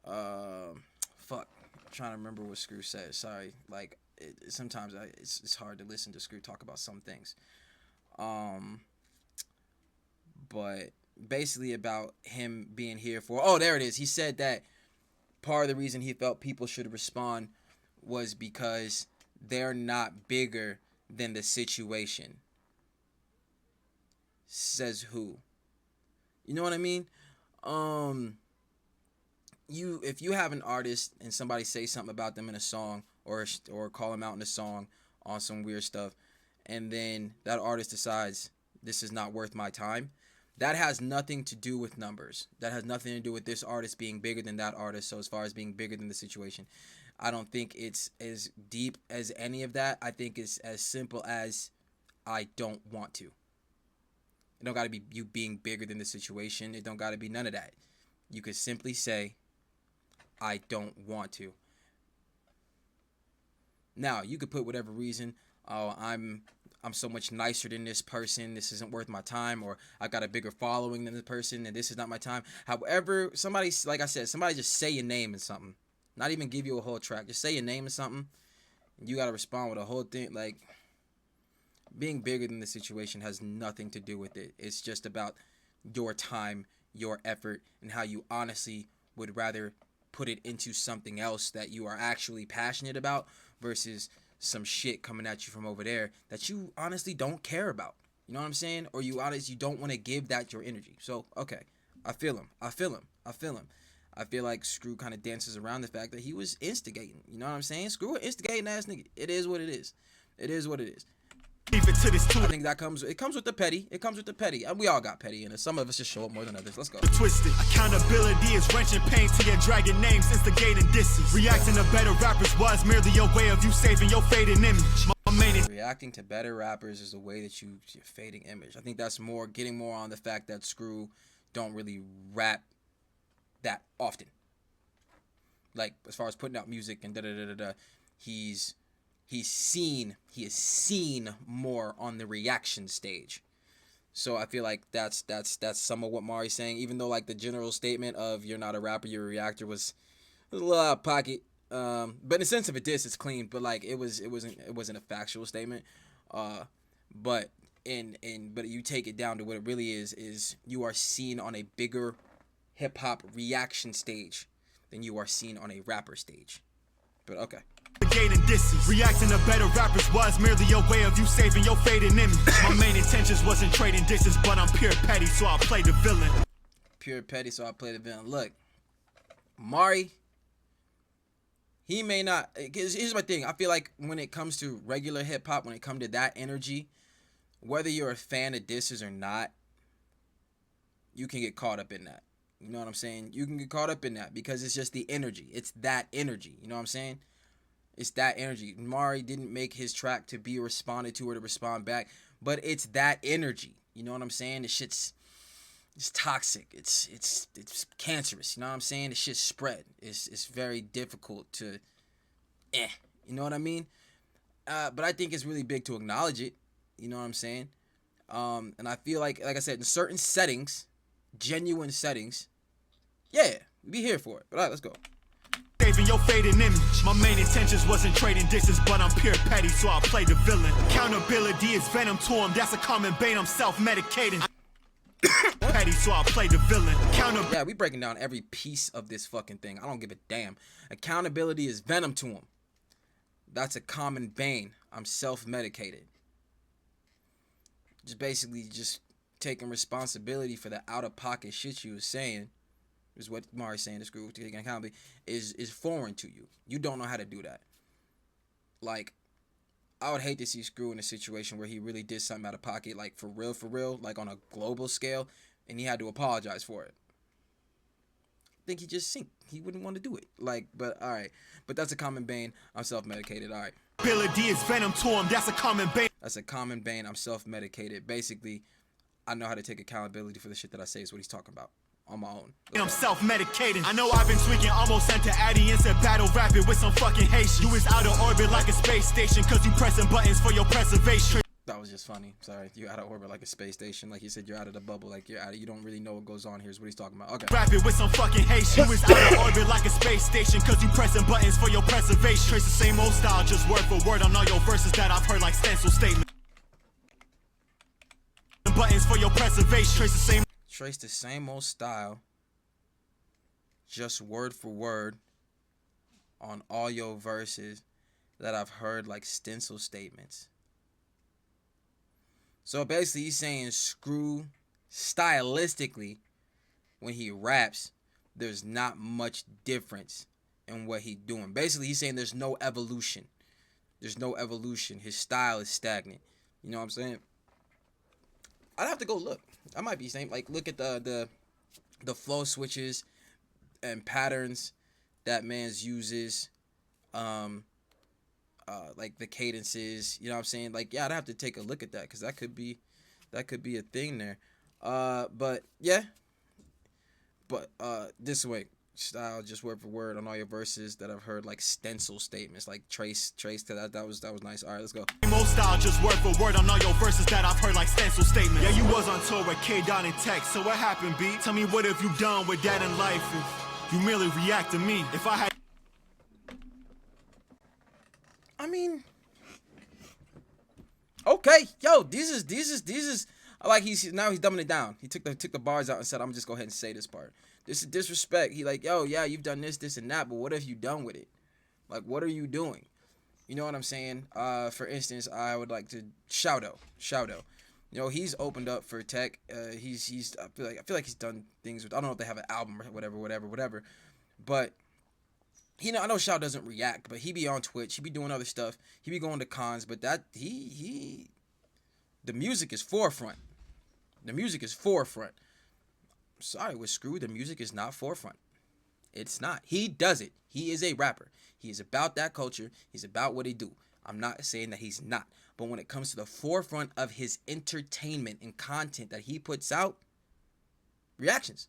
Fuck, I'm trying to remember what SCRU says. Sorry, like sometimes it's hard to listen to SCRU talk about some things. But basically about him being here for, oh, there it is. He said that part of the reason he felt people should respond was because they're not bigger than the situation. Says who? You know what I mean? If you have an artist and somebody say something about them in a song, or call them out in a song on some weird stuff, and then that artist decides this is not worth my time, that has nothing to do with numbers. That has nothing to do with this artist being bigger than that artist. So as far as being bigger than the situation, I don't think it's as deep as any of that. I think it's as simple as I don't want to. It don't got to be you being bigger than the situation. It don't got to be none of that. You could simply say, I don't want to. Now, you could put whatever reason. Oh, I'm so much nicer than this person. This isn't worth my time. Or I got a bigger following than this person, and this is not my time. However, somebody, like I said, somebody just say your name and something. Not even give you a whole track. Just say your name or something. And you got to respond with a whole thing. Like, being bigger than the situation has nothing to do with it. It's just about your time, your effort, and how you honestly would rather put it into something else that you are actually passionate about versus some shit coming at you from over there that you honestly don't care about. You know what I'm saying? Or you don't want to give that your energy. So, okay. I feel him. I feel like SCRU kind of dances around the fact that he was instigating. You know what I'm saying? SCRU an instigating ass nigga. It is what it is. It is what it is. Leave it to this tool. I think that comes with the petty. It comes with the petty. We all got petty in us. Some of us just show up more than others. Let's go. Twisted. Accountability is wrenching pain to your dragging names, instigating disses. Reacting to better rappers was merely a way of you saving your fading image. My main Reacting to better rappers is the way that you're fading image. I think that's more getting more on the fact that Screw don't really rap that often. Like as far as putting out music and da da da da da, he is seen more on the reaction stage. So I feel like that's some of what Mari's saying. Even though like the general statement of you're not a rapper, you're a reactor was a little out of pocket. But in the sense of a diss, it's clean. But like it wasn't a factual statement. But you take it down to what it really is you are seen on a bigger hip hop reaction stage than you are seen on a rapper stage. But okay. disses. Reacting to better rappers was merely a way of you saving your fading image. My main intentions wasn't trading disses, but I'm pure petty, so I'll play the villain. Pure petty, so I'll play the villain. Look, Mari, he may not. Here's my thing. I feel like when it comes to regular hip hop, when it comes to that energy, whether you're a fan of disses or not, you can get caught up in that. You know what I'm saying? You can get caught up in that because it's just the energy. It's that energy. You know what I'm saying? It's that energy. Mari didn't make his track to be responded to or to respond back, but it's that energy. You know what I'm saying? The shit's toxic. It's cancerous. You know what I'm saying? The shit's spread. It's very difficult to, you know what I mean? But I think it's really big to acknowledge it. You know what I'm saying? And I feel like I said, in certain settings, genuine settings, yeah, we be here for it. But all right, let's go. Saving your fading image. My main intentions wasn't trading disses, but I'm pure petty, so I'll play the villain. Accountability is venom to him. That's a common bane. I'm self-medicating. Petty, so I'll play the villain. Yeah, we breaking down every piece of this fucking thing. I don't give a damn. Accountability is venom to him. That's a common bane. I'm self-medicated. Just basically just taking responsibility for the out-of-pocket shit you was saying, is what Mari's saying. The Screw taking accountability is foreign to you. You don't know how to do that. Like, I would hate to see Screw in a situation where he really did something out of pocket, like for real, like on a global scale, and he had to apologize for it. I think he just synced. He wouldn't want to do it. Like, but all right. But that's a common bane. I'm self-medicated. All right. Ability is venom to him. That's a common bane. That's a common bane. I'm self-medicated. Basically, I know how to take accountability for the shit that I say is what he's talking about. On my own. I'm self-medicating. I know I've been tweaking, almost sent to Addy and said battle rapid with some fucking Haitian. You is out of orbit like a space station, cause you pressing buttons for your preservation. That was just funny. Sorry, you're out of orbit like a space station. Like you said, you're out of the bubble. Like you're out of, you don't really know what goes on. Here's what he's talking about. Okay. Rapid with some fucking Haitian. You is out of orbit like a space station, cause you pressing buttons for your preservation. Trace the same old style, just word for word on all your verses that I've heard like stencil statements. Buttons for your preservation. Trace the same old style, just word for word on all your verses that I've heard like stencil statements. So basically he's saying Screw stylistically, when he raps, there's not much difference in what he's doing. Basically he's saying there's no evolution. There's no evolution. His style is stagnant. You know what I'm saying? I'd have to go look. I might be saying, like, look at the flow switches and patterns that man's uses, like the cadences. You know what I'm saying? Like, yeah, I'd have to take a look at that because that could be a thing there. But yeah, but this way. Style, just word for word on all your verses that I've heard like stencil statements, like trace to that. That was nice. All right, let's go. Most style, just word for word on all your verses that I've heard like stencil statements. Yeah, you was on tour with K-Don and Tech. So what happened, B? Tell me, what have you done with that in life if you merely react to me? If I had, I mean, okay, yo, these is like he's dumbing it down. He took the bars out and said, I'm gonna just go ahead and say this part. This is disrespect. He like, yo, yeah, you've done this, and that, but what have you done with it? Like, what are you doing? You know what I'm saying? For instance, I would like to Shouto. You know, he's opened up for Tech. He's I feel like he's done things with, I don't know if they have an album or whatever. But I know Shouto doesn't react, but he be on Twitch. He be doing other stuff. He be going to cons, but that the music is forefront. The music is forefront. Sorry, with Screw, the music is not forefront. It's not. He does it. He is a rapper. He is about that culture. He's about what he do. I'm not saying that he's not. But when it comes to the forefront of his entertainment and content that he puts out, reactions.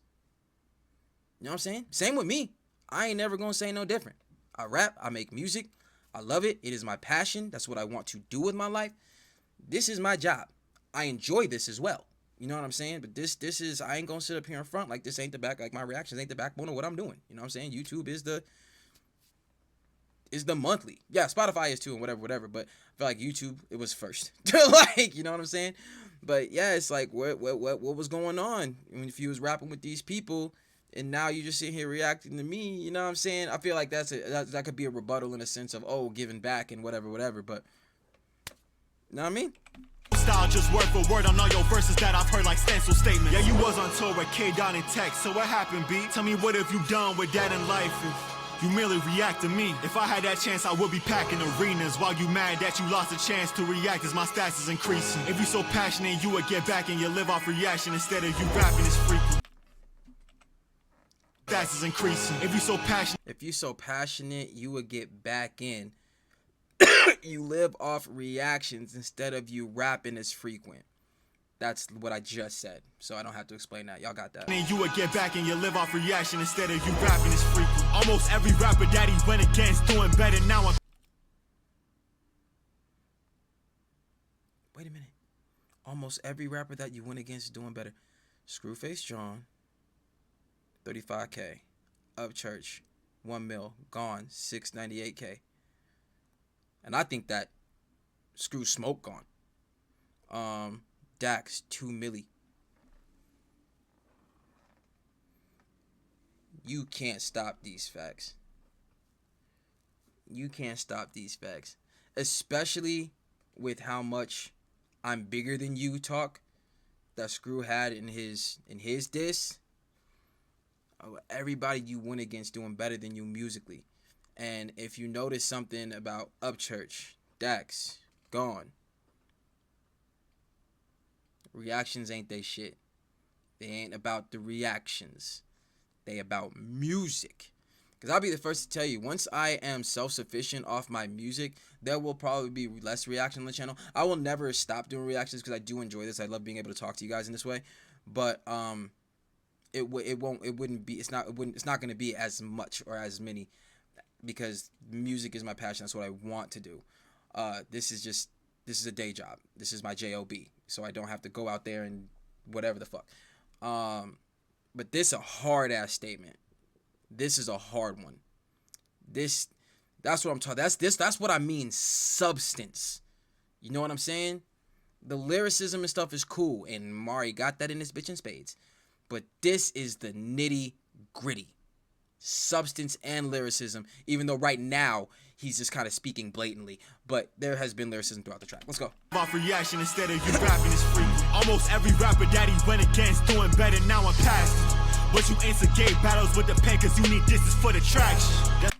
You know what I'm saying? Same with me. I ain't never gonna say no different. I rap, I make music, I love it. It is my passion. That's what I want to do with my life. This is my job. I enjoy this as well. You know what I'm saying? But this is, I ain't gonna sit up here in front like this ain't the back, like my reactions ain't the backbone of what I'm doing. You know what I'm saying? YouTube is the monthly. Yeah, Spotify is too and whatever. But I feel like YouTube, it was first. Like, you know what I'm saying? But yeah, it's like what was going on if you was rapping with these people and now you just sitting here reacting to me, you know what I'm saying? I feel like that could be a rebuttal in a sense of, oh, giving back and whatever. But you know what I mean? Style just word for word on all your verses that I've heard like stencil statements. Yeah, you was on tour with K-Don and Tech, so what happened, B? Tell me, what have you done with that in life if you merely react to me? If I had that chance, I would be packing arenas. While you mad that you lost a chance to react as my stats is increasing. If you so passionate, you would get back and you live off reaction instead of you rapping is freaky. Stats is increasing. If you so passionate, you would get back in. You live off reactions instead of you rapping as frequent. That's what I just said, so I don't have to explain that. Y'all got that. And you would get back and you live off reaction instead of you rapping is frequent. Almost every rapper that he went against doing better now. Wait a minute. Almost every rapper that you went against doing better. Screwface John, 35K. Upchurch, 1 mil. Gone, 698K. And I think that Screw Smoke gone. Dax, 2 milli. You can't stop these facts. You can't stop these facts. Especially with how much I'm bigger than you talk that Screw had in his diss. Everybody you went against doing better than you musically. And if you notice something about Upchurch, Dax, gone. Reactions ain't they shit. They ain't about the reactions. They about music. Because I'll be the first to tell you, once I am self-sufficient off my music, there will probably be less reaction on the channel. I will never stop doing reactions because I do enjoy this. I love being able to talk to you guys in this way. But it's not going to be as much or as many because music is my passion. That's what I want to do. This is a day job. This is my job. So I don't have to go out there and whatever the fuck. But this is a hard ass statement. This is a hard one. That's what I'm talking. That's what I mean. Substance. You know what I'm saying? The lyricism and stuff is cool, and Mari got that in his bitch in spades. But this is the nitty gritty. Substance and lyricism, even though right now he's just kind of speaking blatantly, but there has been lyricism throughout the track. Let's go. Off reaction instead of you rapping is free. Almost every rapper that he went against doing better now I'm past it. But you instigate battles with the pen cause you need distance for the traction.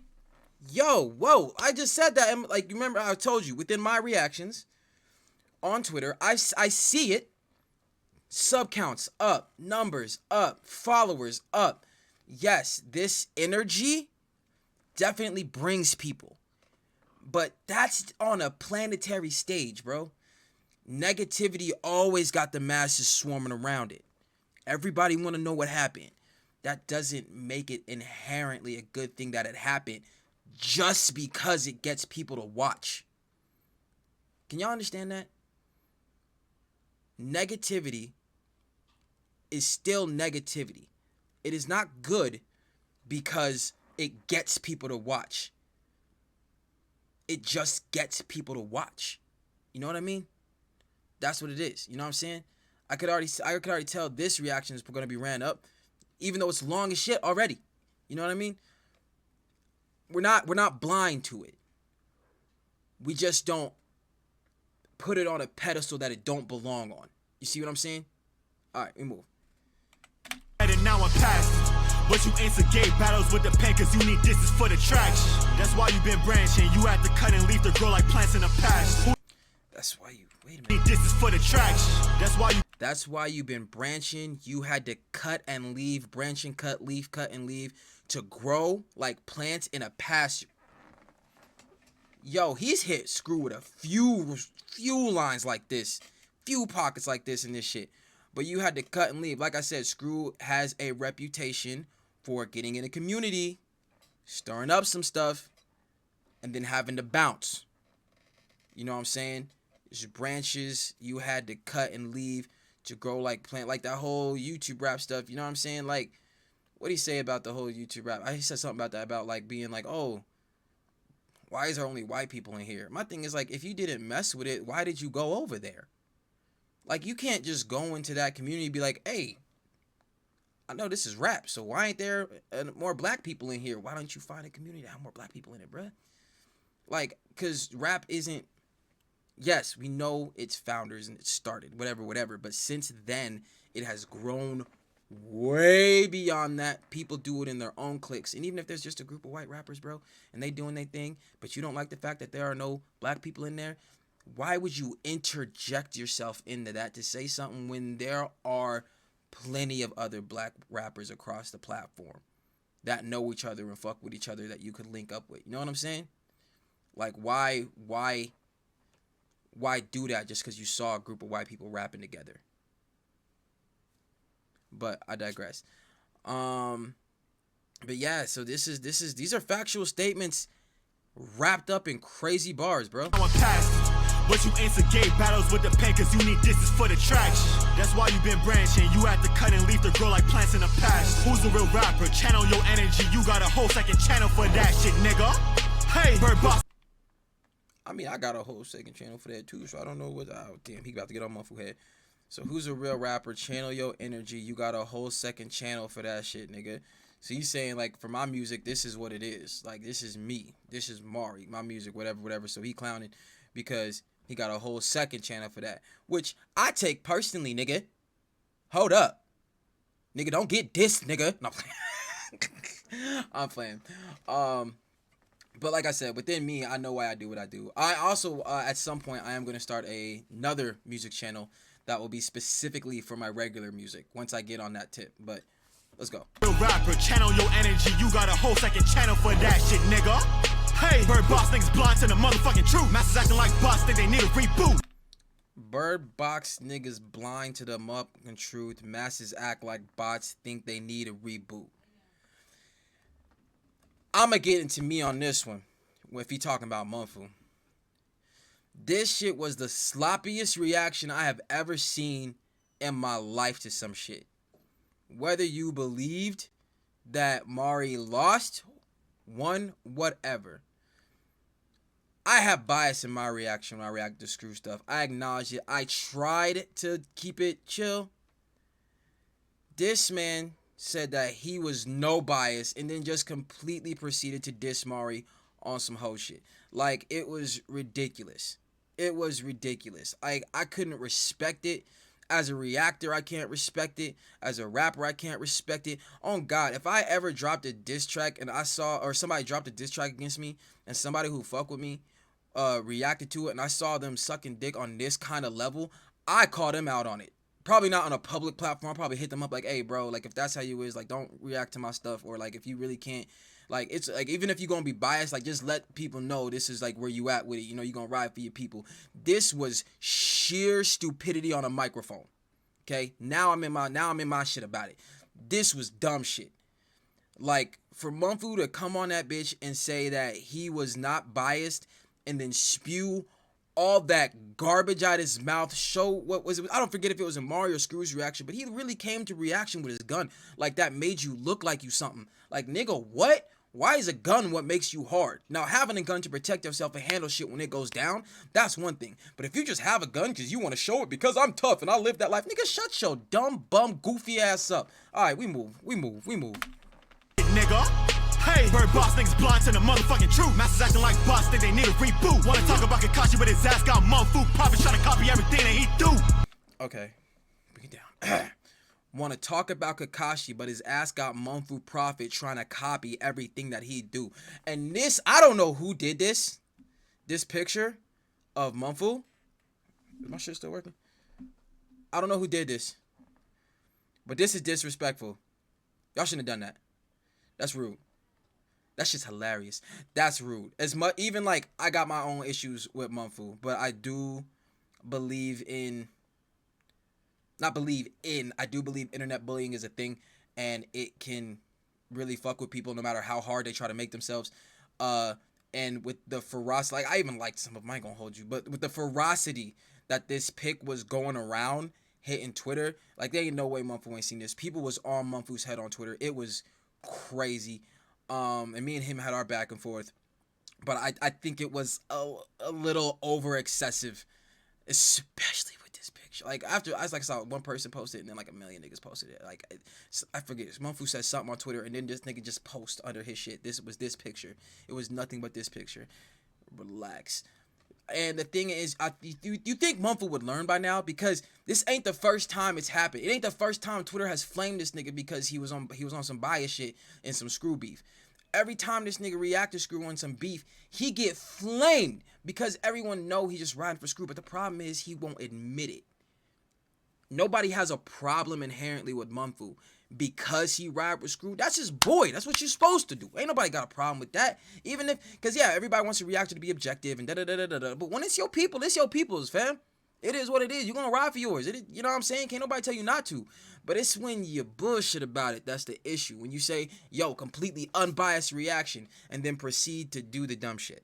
Yo, whoa, I just said that, and like, remember I told you, within my reactions on Twitter, I see it. Sub counts up, numbers up, followers up. Yes, this energy definitely brings people. But that's on a planetary stage, bro. Negativity always got the masses swarming around it. Everybody want to know what happened. That doesn't make it inherently a good thing that it happened just because it gets people to watch. Can y'all understand that? Negativity is still negativity. It is not good because it gets people to watch. It just gets people to watch. You know what I mean? That's what it is. You know what I'm saying? I could already tell this reaction is going to be ran up, even though it's long as shit already. You know what I mean? We're not blind to it. We just don't put it on a pedestal that it don't belong on. You see what I'm saying? All right, we move. And now I'm past it. But you instigate battles with the pen cause you need distance for the traction. That's why you been branching. You had to cut and leave to grow like plants in a patch. That's why you, wait a minute. Need distance for the traction. That's why you've been branching. You had to cut and leave, branch and cut, leaf, cut and leave to grow like plants in a pasture. Yo, he's hit Screw with a few lines like this, few pockets like this in this shit. But you had to cut and leave. Like I said, Screw has a reputation for getting in a community, stirring up some stuff, and then having to bounce. You know what I'm saying? There's branches you had to cut and leave to grow like plant, like that whole YouTube rap stuff. You know what I'm saying? Like, what do you say about the whole YouTube rap? I said something about that, about like being like, oh, why is there only white people in here? My thing is like, if you didn't mess with it, why did you go over there? Like, you can't just go into that community and be like, hey, I know this is rap, so why ain't there more black people in here? Why don't you find a community that have more black people in it, bruh? Like, because rap isn't, yes, we know its founders and it started, whatever, but since then, it has grown way beyond that. People do it in their own cliques, and even if there's just a group of white rappers, bro, and they doing their thing, but you don't like the fact that there are no black people in there, why would you interject yourself into that to say something when there are plenty of other black rappers across the platform that know each other and fuck with each other that you could link up with? You know what I'm saying? Like, why do that just because you saw a group of white people rapping together? But I digress. But yeah, so these are factual statements wrapped up in crazy bars, bro. But you instigate battles with the pen cause you need distance for the traction. That's why you been branching. You had to cut and leave to grow like plants in the past. Who's the real rapper? Channel your energy. You got a whole second channel for that shit, nigga. Hey, Bird Boss. I mean, I got a whole second channel for that too, so I don't know what. Oh, damn, he about to get on my fool head. So who's a real rapper? Channel your energy. You got a whole second channel for that shit, nigga. So he's saying, like, for my music, this is what it is. Like, this is me. This is Mari. My music, whatever. So he clowning because he got a whole second channel for that, which I take personally, nigga. Hold up. Nigga, don't get dissed, nigga. No, I'm playing. But like I said, within me, I know why I do what I do. I also, at some point, I am going to start another music channel that will be specifically for my regular music once I get on that tip. But let's go. Real rapper, channel your energy. You got a whole second channel for that shit, nigga. Hey, Bird Box niggas blind to the motherfucking truth. Masters acting like bots, think they need a reboot. Bird Box niggas blind to the motherfucking truth. Masses act like bots, think they need a reboot. I'ma get into me on this one. If he talking about Mumfu. This shit was the sloppiest reaction I have ever seen in my life to some shit. Whether you believed that Mari lost, won, whatever. I have bias in my reaction when I react to Screw stuff. I acknowledge it. I tried to keep it chill. This man said that he was no bias and then just completely proceeded to diss Mari on some hoe shit. Like, it was ridiculous. It was ridiculous. I couldn't respect it. As a reactor, I can't respect it. As a rapper, I can't respect it. Oh God, if I ever dropped a diss track and I saw, or somebody dropped a diss track against me and somebody who fuck with me reacted to it and I saw them sucking dick on this kind of level, I call them out on it. Probably not on a public platform. I'll probably hit them up like, hey bro, like if that's how you is, like don't react to my stuff, or like if you really can't, like it's like even if you're gonna be biased, like just let people know this is like where you at with it. You know, you're gonna ride for your people. This was sheer stupidity on a microphone. Okay? Now I'm in my shit about it. This was dumb shit. Like, for Mumfu to come on that bitch and say that he was not biased and then spew all that garbage out his mouth, show what was it? I don't forget if it was a Mario or Screw's reaction, but he really came to reaction with his gun. Like, that made you look like you something. Like, nigga, what? Why is a gun what makes you hard? Now, having a gun to protect yourself and handle shit when it goes down, that's one thing. But if you just have a gun because you want to show it because I'm tough and I live that life, nigga, shut your dumb, bum, goofy ass up. All right, we move. Nigga. Hey, Bird Boss niggas blind to the motherfucking truth. Masters acting like bots, think they need a reboot. Wanna talk about Kakashi, but his ass got Mumfu. Profit trying to copy everything that he do. Okay, bring it down. Want to talk about Kakashi, but his ass got Mumfu Prophet trying to copy everything that he do. And this, I don't know who did this. This picture of Mumfu. Is my shit still working? I don't know who did this. But this is disrespectful. Y'all shouldn't have done that. That's rude. That's just hilarious. That's rude. As much, even like I got my own issues with Mumfu, but I do believe in, not believe in, I do believe internet bullying is a thing, and it can really fuck with people no matter how hard they try to make themselves. And with the ferocity, like I even liked some of them, I ain't gonna hold you, but with the ferocity that this pic was going around hitting Twitter, like there ain't no way Mumfu ain't seen this. People was on Mumfu's head on Twitter. It was crazy. And me and him had our back and forth, but I think it was a little over excessive, especially with this picture. Like after I saw one person post it and then like a million niggas posted it. Like I forget, Mumfu said something on Twitter and then this nigga just post under his shit. This was this picture. It was nothing but this picture. Relax. And the thing is, you think Mumfu would learn by now, because this ain't the first time it's happened. It ain't the first time Twitter has flamed this nigga because he was on some bias shit and some screw beef. Every time this nigga react to Screw on some beef, he get flamed because everyone know he just riding for Screw. But the problem is he won't admit it. Nobody has a problem inherently with Mumfu because he ride with Screw. That's his boy. That's what you're supposed to do. Ain't nobody got a problem with that. Even if, because yeah, everybody wants to react to be objective and da-da-da-da-da. But when it's your people, it's your people's, fam. It is what it is. You're going to ride for yours. You know what I'm saying? Can't nobody tell you not to. But it's when you bullshit about it that's the issue. When you say, yo, completely unbiased reaction, and then proceed to do the dumb shit.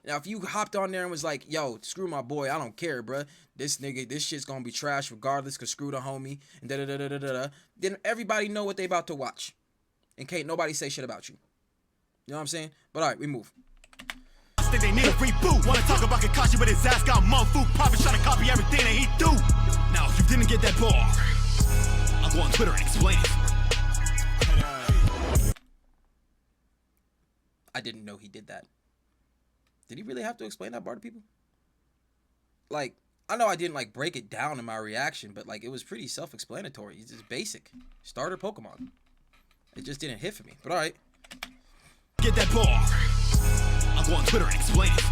Now, if you hopped on there and was like, yo, Screw my boy, I don't care, bruh. This shit's going to be trash regardless because Screw the homie, and da-da-da-da-da-da. Then everybody know what they about to watch. And can't nobody say shit about you. You know what I'm saying? But all right, we move. Think they need a reboot. Wanna talk about Kakashi, but his ass got Mumfu. Probably trying to copy everything that he do. Now, if you didn't get that bar, I'll go on Twitter and explain it. I didn't know he did that. Did he really have to explain that bar to people? Like, I know I didn't like break it down in my reaction, but like it was pretty self-explanatory. It's just basic. Starter Pokemon. It just didn't hit for me. But all right. Get that bar. I'll go on Twitter and explain it.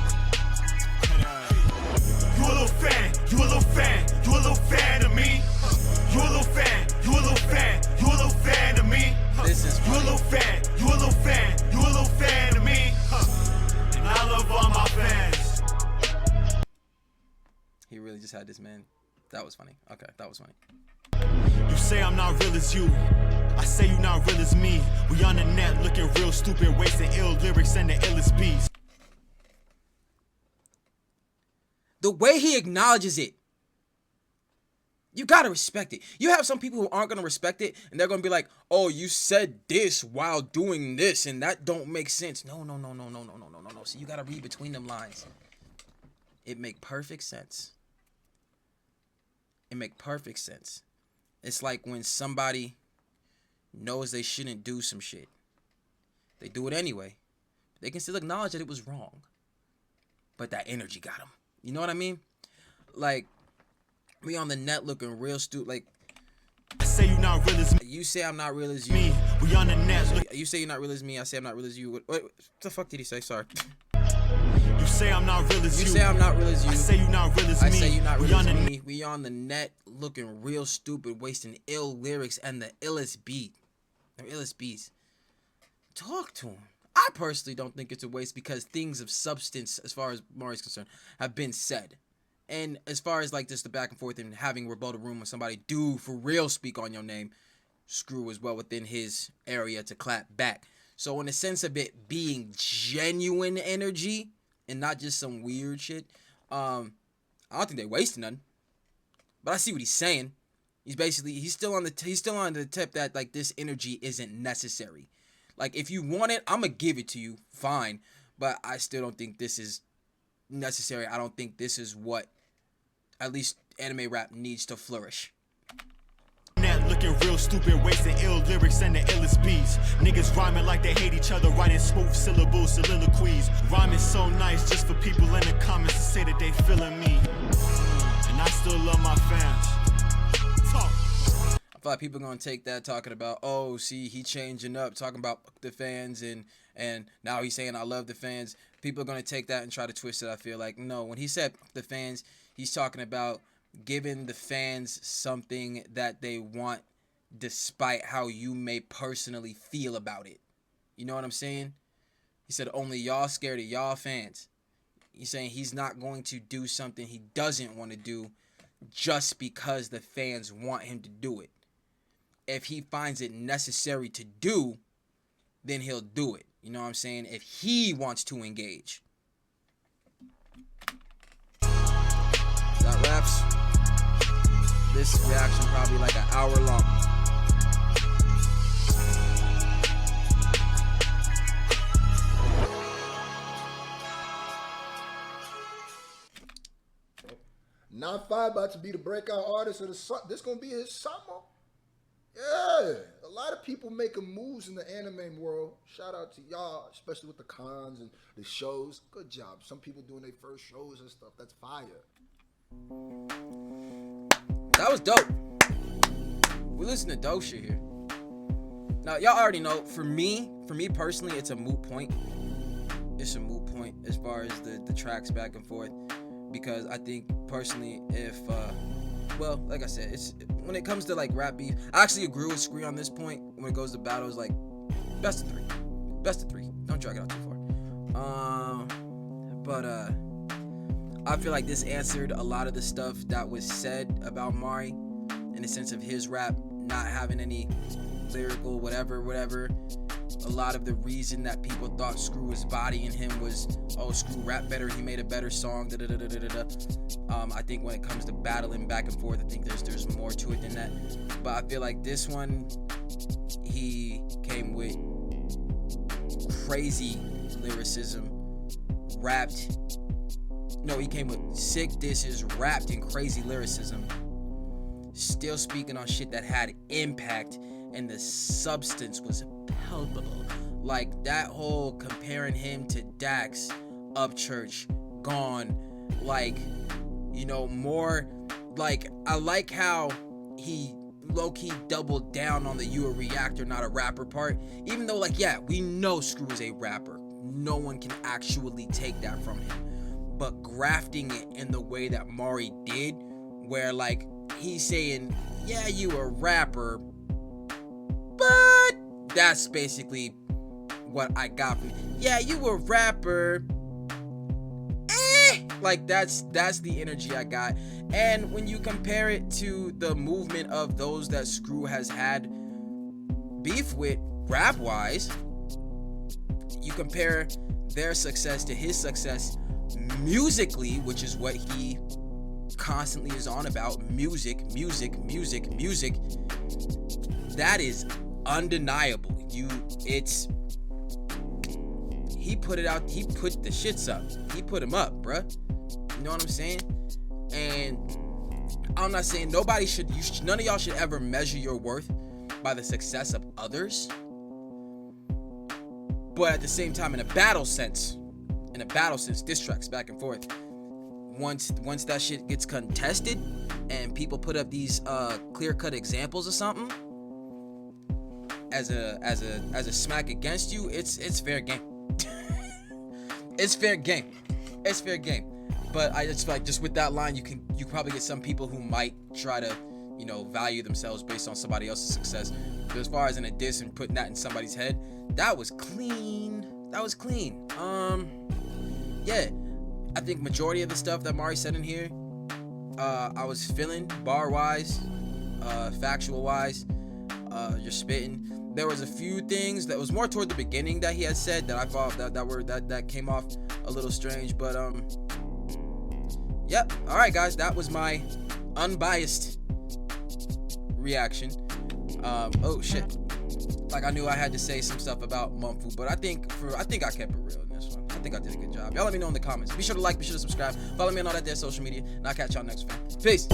You a little fan, you a little fan, you a little fan of me. You a little fan, you a little fan, you a little fan of me. This is you a little fan, you a little fan, you a little fan of me. And I love all my fans. He really just had this, man. That was funny. Okay, that was funny. You say I'm not real as you. I say you not real as me. We on the net looking real stupid, wasting ill lyrics and the illest beats. The way he acknowledges it, you gotta respect it. You have some people who aren't gonna respect it, and they're gonna be like, "Oh, you said this while doing this, and that don't make sense." No. So you gotta read between them lines. It make perfect sense. It make perfect sense. It's like when somebody knows they shouldn't do some shit. They do it anyway. They can still acknowledge that it was wrong. But that energy got them. You know what I mean? Like, we on the net looking real stupid. Like, I say you not real as me. You say I'm not real as you. Me, we on the net. You say you're not real as me. I say I'm not real as you. What the fuck did he say? Sorry. You say I'm not real as you. You say I'm not real as you. I say you not real as me. I say you not real as me. We on the net looking real stupid, wasting ill lyrics and the illest beat. The illest beats. Talk to him. I personally don't think it's a waste because things of substance, as far as Mari's concerned, have been said. And as far as like just the back and forth and having rebuttal room when somebody do for real speak on your name, Screw is well within his area to clap back. So in the sense of it being genuine energy and not just some weird shit, I don't think they wasting none. But I see what he's saying. He's still on the tip that like this energy isn't necessary. Like if you want it, I'm gonna give it to you, fine. But I still don't think this is necessary. I don't think this is what at least anime rap needs to flourish. Net looking real stupid, wasting ill lyrics and the illest beats. Niggas rhyming like they hate each other, writing smooth syllables, soliloquies. Rhyming so nice just for people in the comments to say that they feeling me. And I still love my fans. Talk. I feel like people are gonna take that talking about, oh, see, he changing up, talking about the fans and now he's saying I love the fans. People are gonna take that and try to twist it. I feel like no, when he said the fans, he's talking about giving the fans something that they want despite how you may personally feel about it. You know what I'm saying? He said only y'all scared of y'all fans. He's saying he's not going to do something he doesn't want to do just because the fans want him to do it. If he finds it necessary to do, then he'll do it. You know what I'm saying? If he wants to engage. That wraps. This reaction probably like an hour long. Not 5 about to be the breakout artist of the summer. This gonna be his summer. Yeah, a lot of people making moves in the anime world. Shout out to y'all, especially with the cons and the shows. Good job. Some people doing their first shows and stuff. That's fire. That was dope. We listen to dope shit here. Now, y'all already know, for me personally, it's a moot point. It's a moot point as far as the tracks back and forth. Because I think, personally, if, well, like I said, it's when it comes to, like, rap beef, I actually agree with SCRU on this point. When it goes to battles, like, best of 3. Best of 3. Don't drag it out too far. But I feel like this answered a lot of the stuff that was said about Mari in the sense of his rap not having any lyrical whatever. A lot of the reason that people thought SCRU was bodying him was, oh, SCRU rap better, he made a better song, I think when it comes to battling back and forth, I think there's more to it than that. But I feel like this one, he came with crazy lyricism, he came with sick disses, rapped in crazy lyricism, still speaking on shit that had impact, and the substance was palpable. Like that whole comparing him to Dax, Upchurch, Gone, like, you know, more like, I like how he low-key doubled down on the you a reactor, not a rapper part, even though, like, yeah, we know SCRU is a rapper. No one can actually take that from him. But grafting it in the way that Mari did, where, like, he's saying, yeah, you a rapper, but that's basically what I got from it. Yeah, you a rapper, like that's the energy I got. And when you compare it to the movement of those that SCRU has had beef with rap wise, you compare their success to his success musically, which is what he constantly is on about, music, that is undeniable. He put it out, he put the shits up, he put them up, bruh. You know what I'm saying? And I'm not saying none of y'all should ever measure your worth by the success of others, but at the same time, in a battle sense, diss tracks back and forth, once that shit gets contested and people put up these clear-cut examples of something as a smack against you, it's fair game. It's fair game. But I just feel like, just with that line, you probably get some people who might try to, you know, value themselves based on somebody else's success. But as far as in a diss and putting that in somebody's head, that was clean. Yeah, I think majority of the stuff that Mari said in here, I was feeling bar-wise, factual-wise, just spitting. There was a few things that was more toward the beginning that he had said that I thought that came off a little strange, but yep. All right, guys, that was my unbiased reaction. Oh shit! Like, I knew I had to say some stuff about Mumfu, but I think I kept it real in this one. I think I did a good job. Y'all let me know in the comments. Be sure to like, be sure to subscribe, follow me on all that there social media, and I'll catch y'all next one. Peace.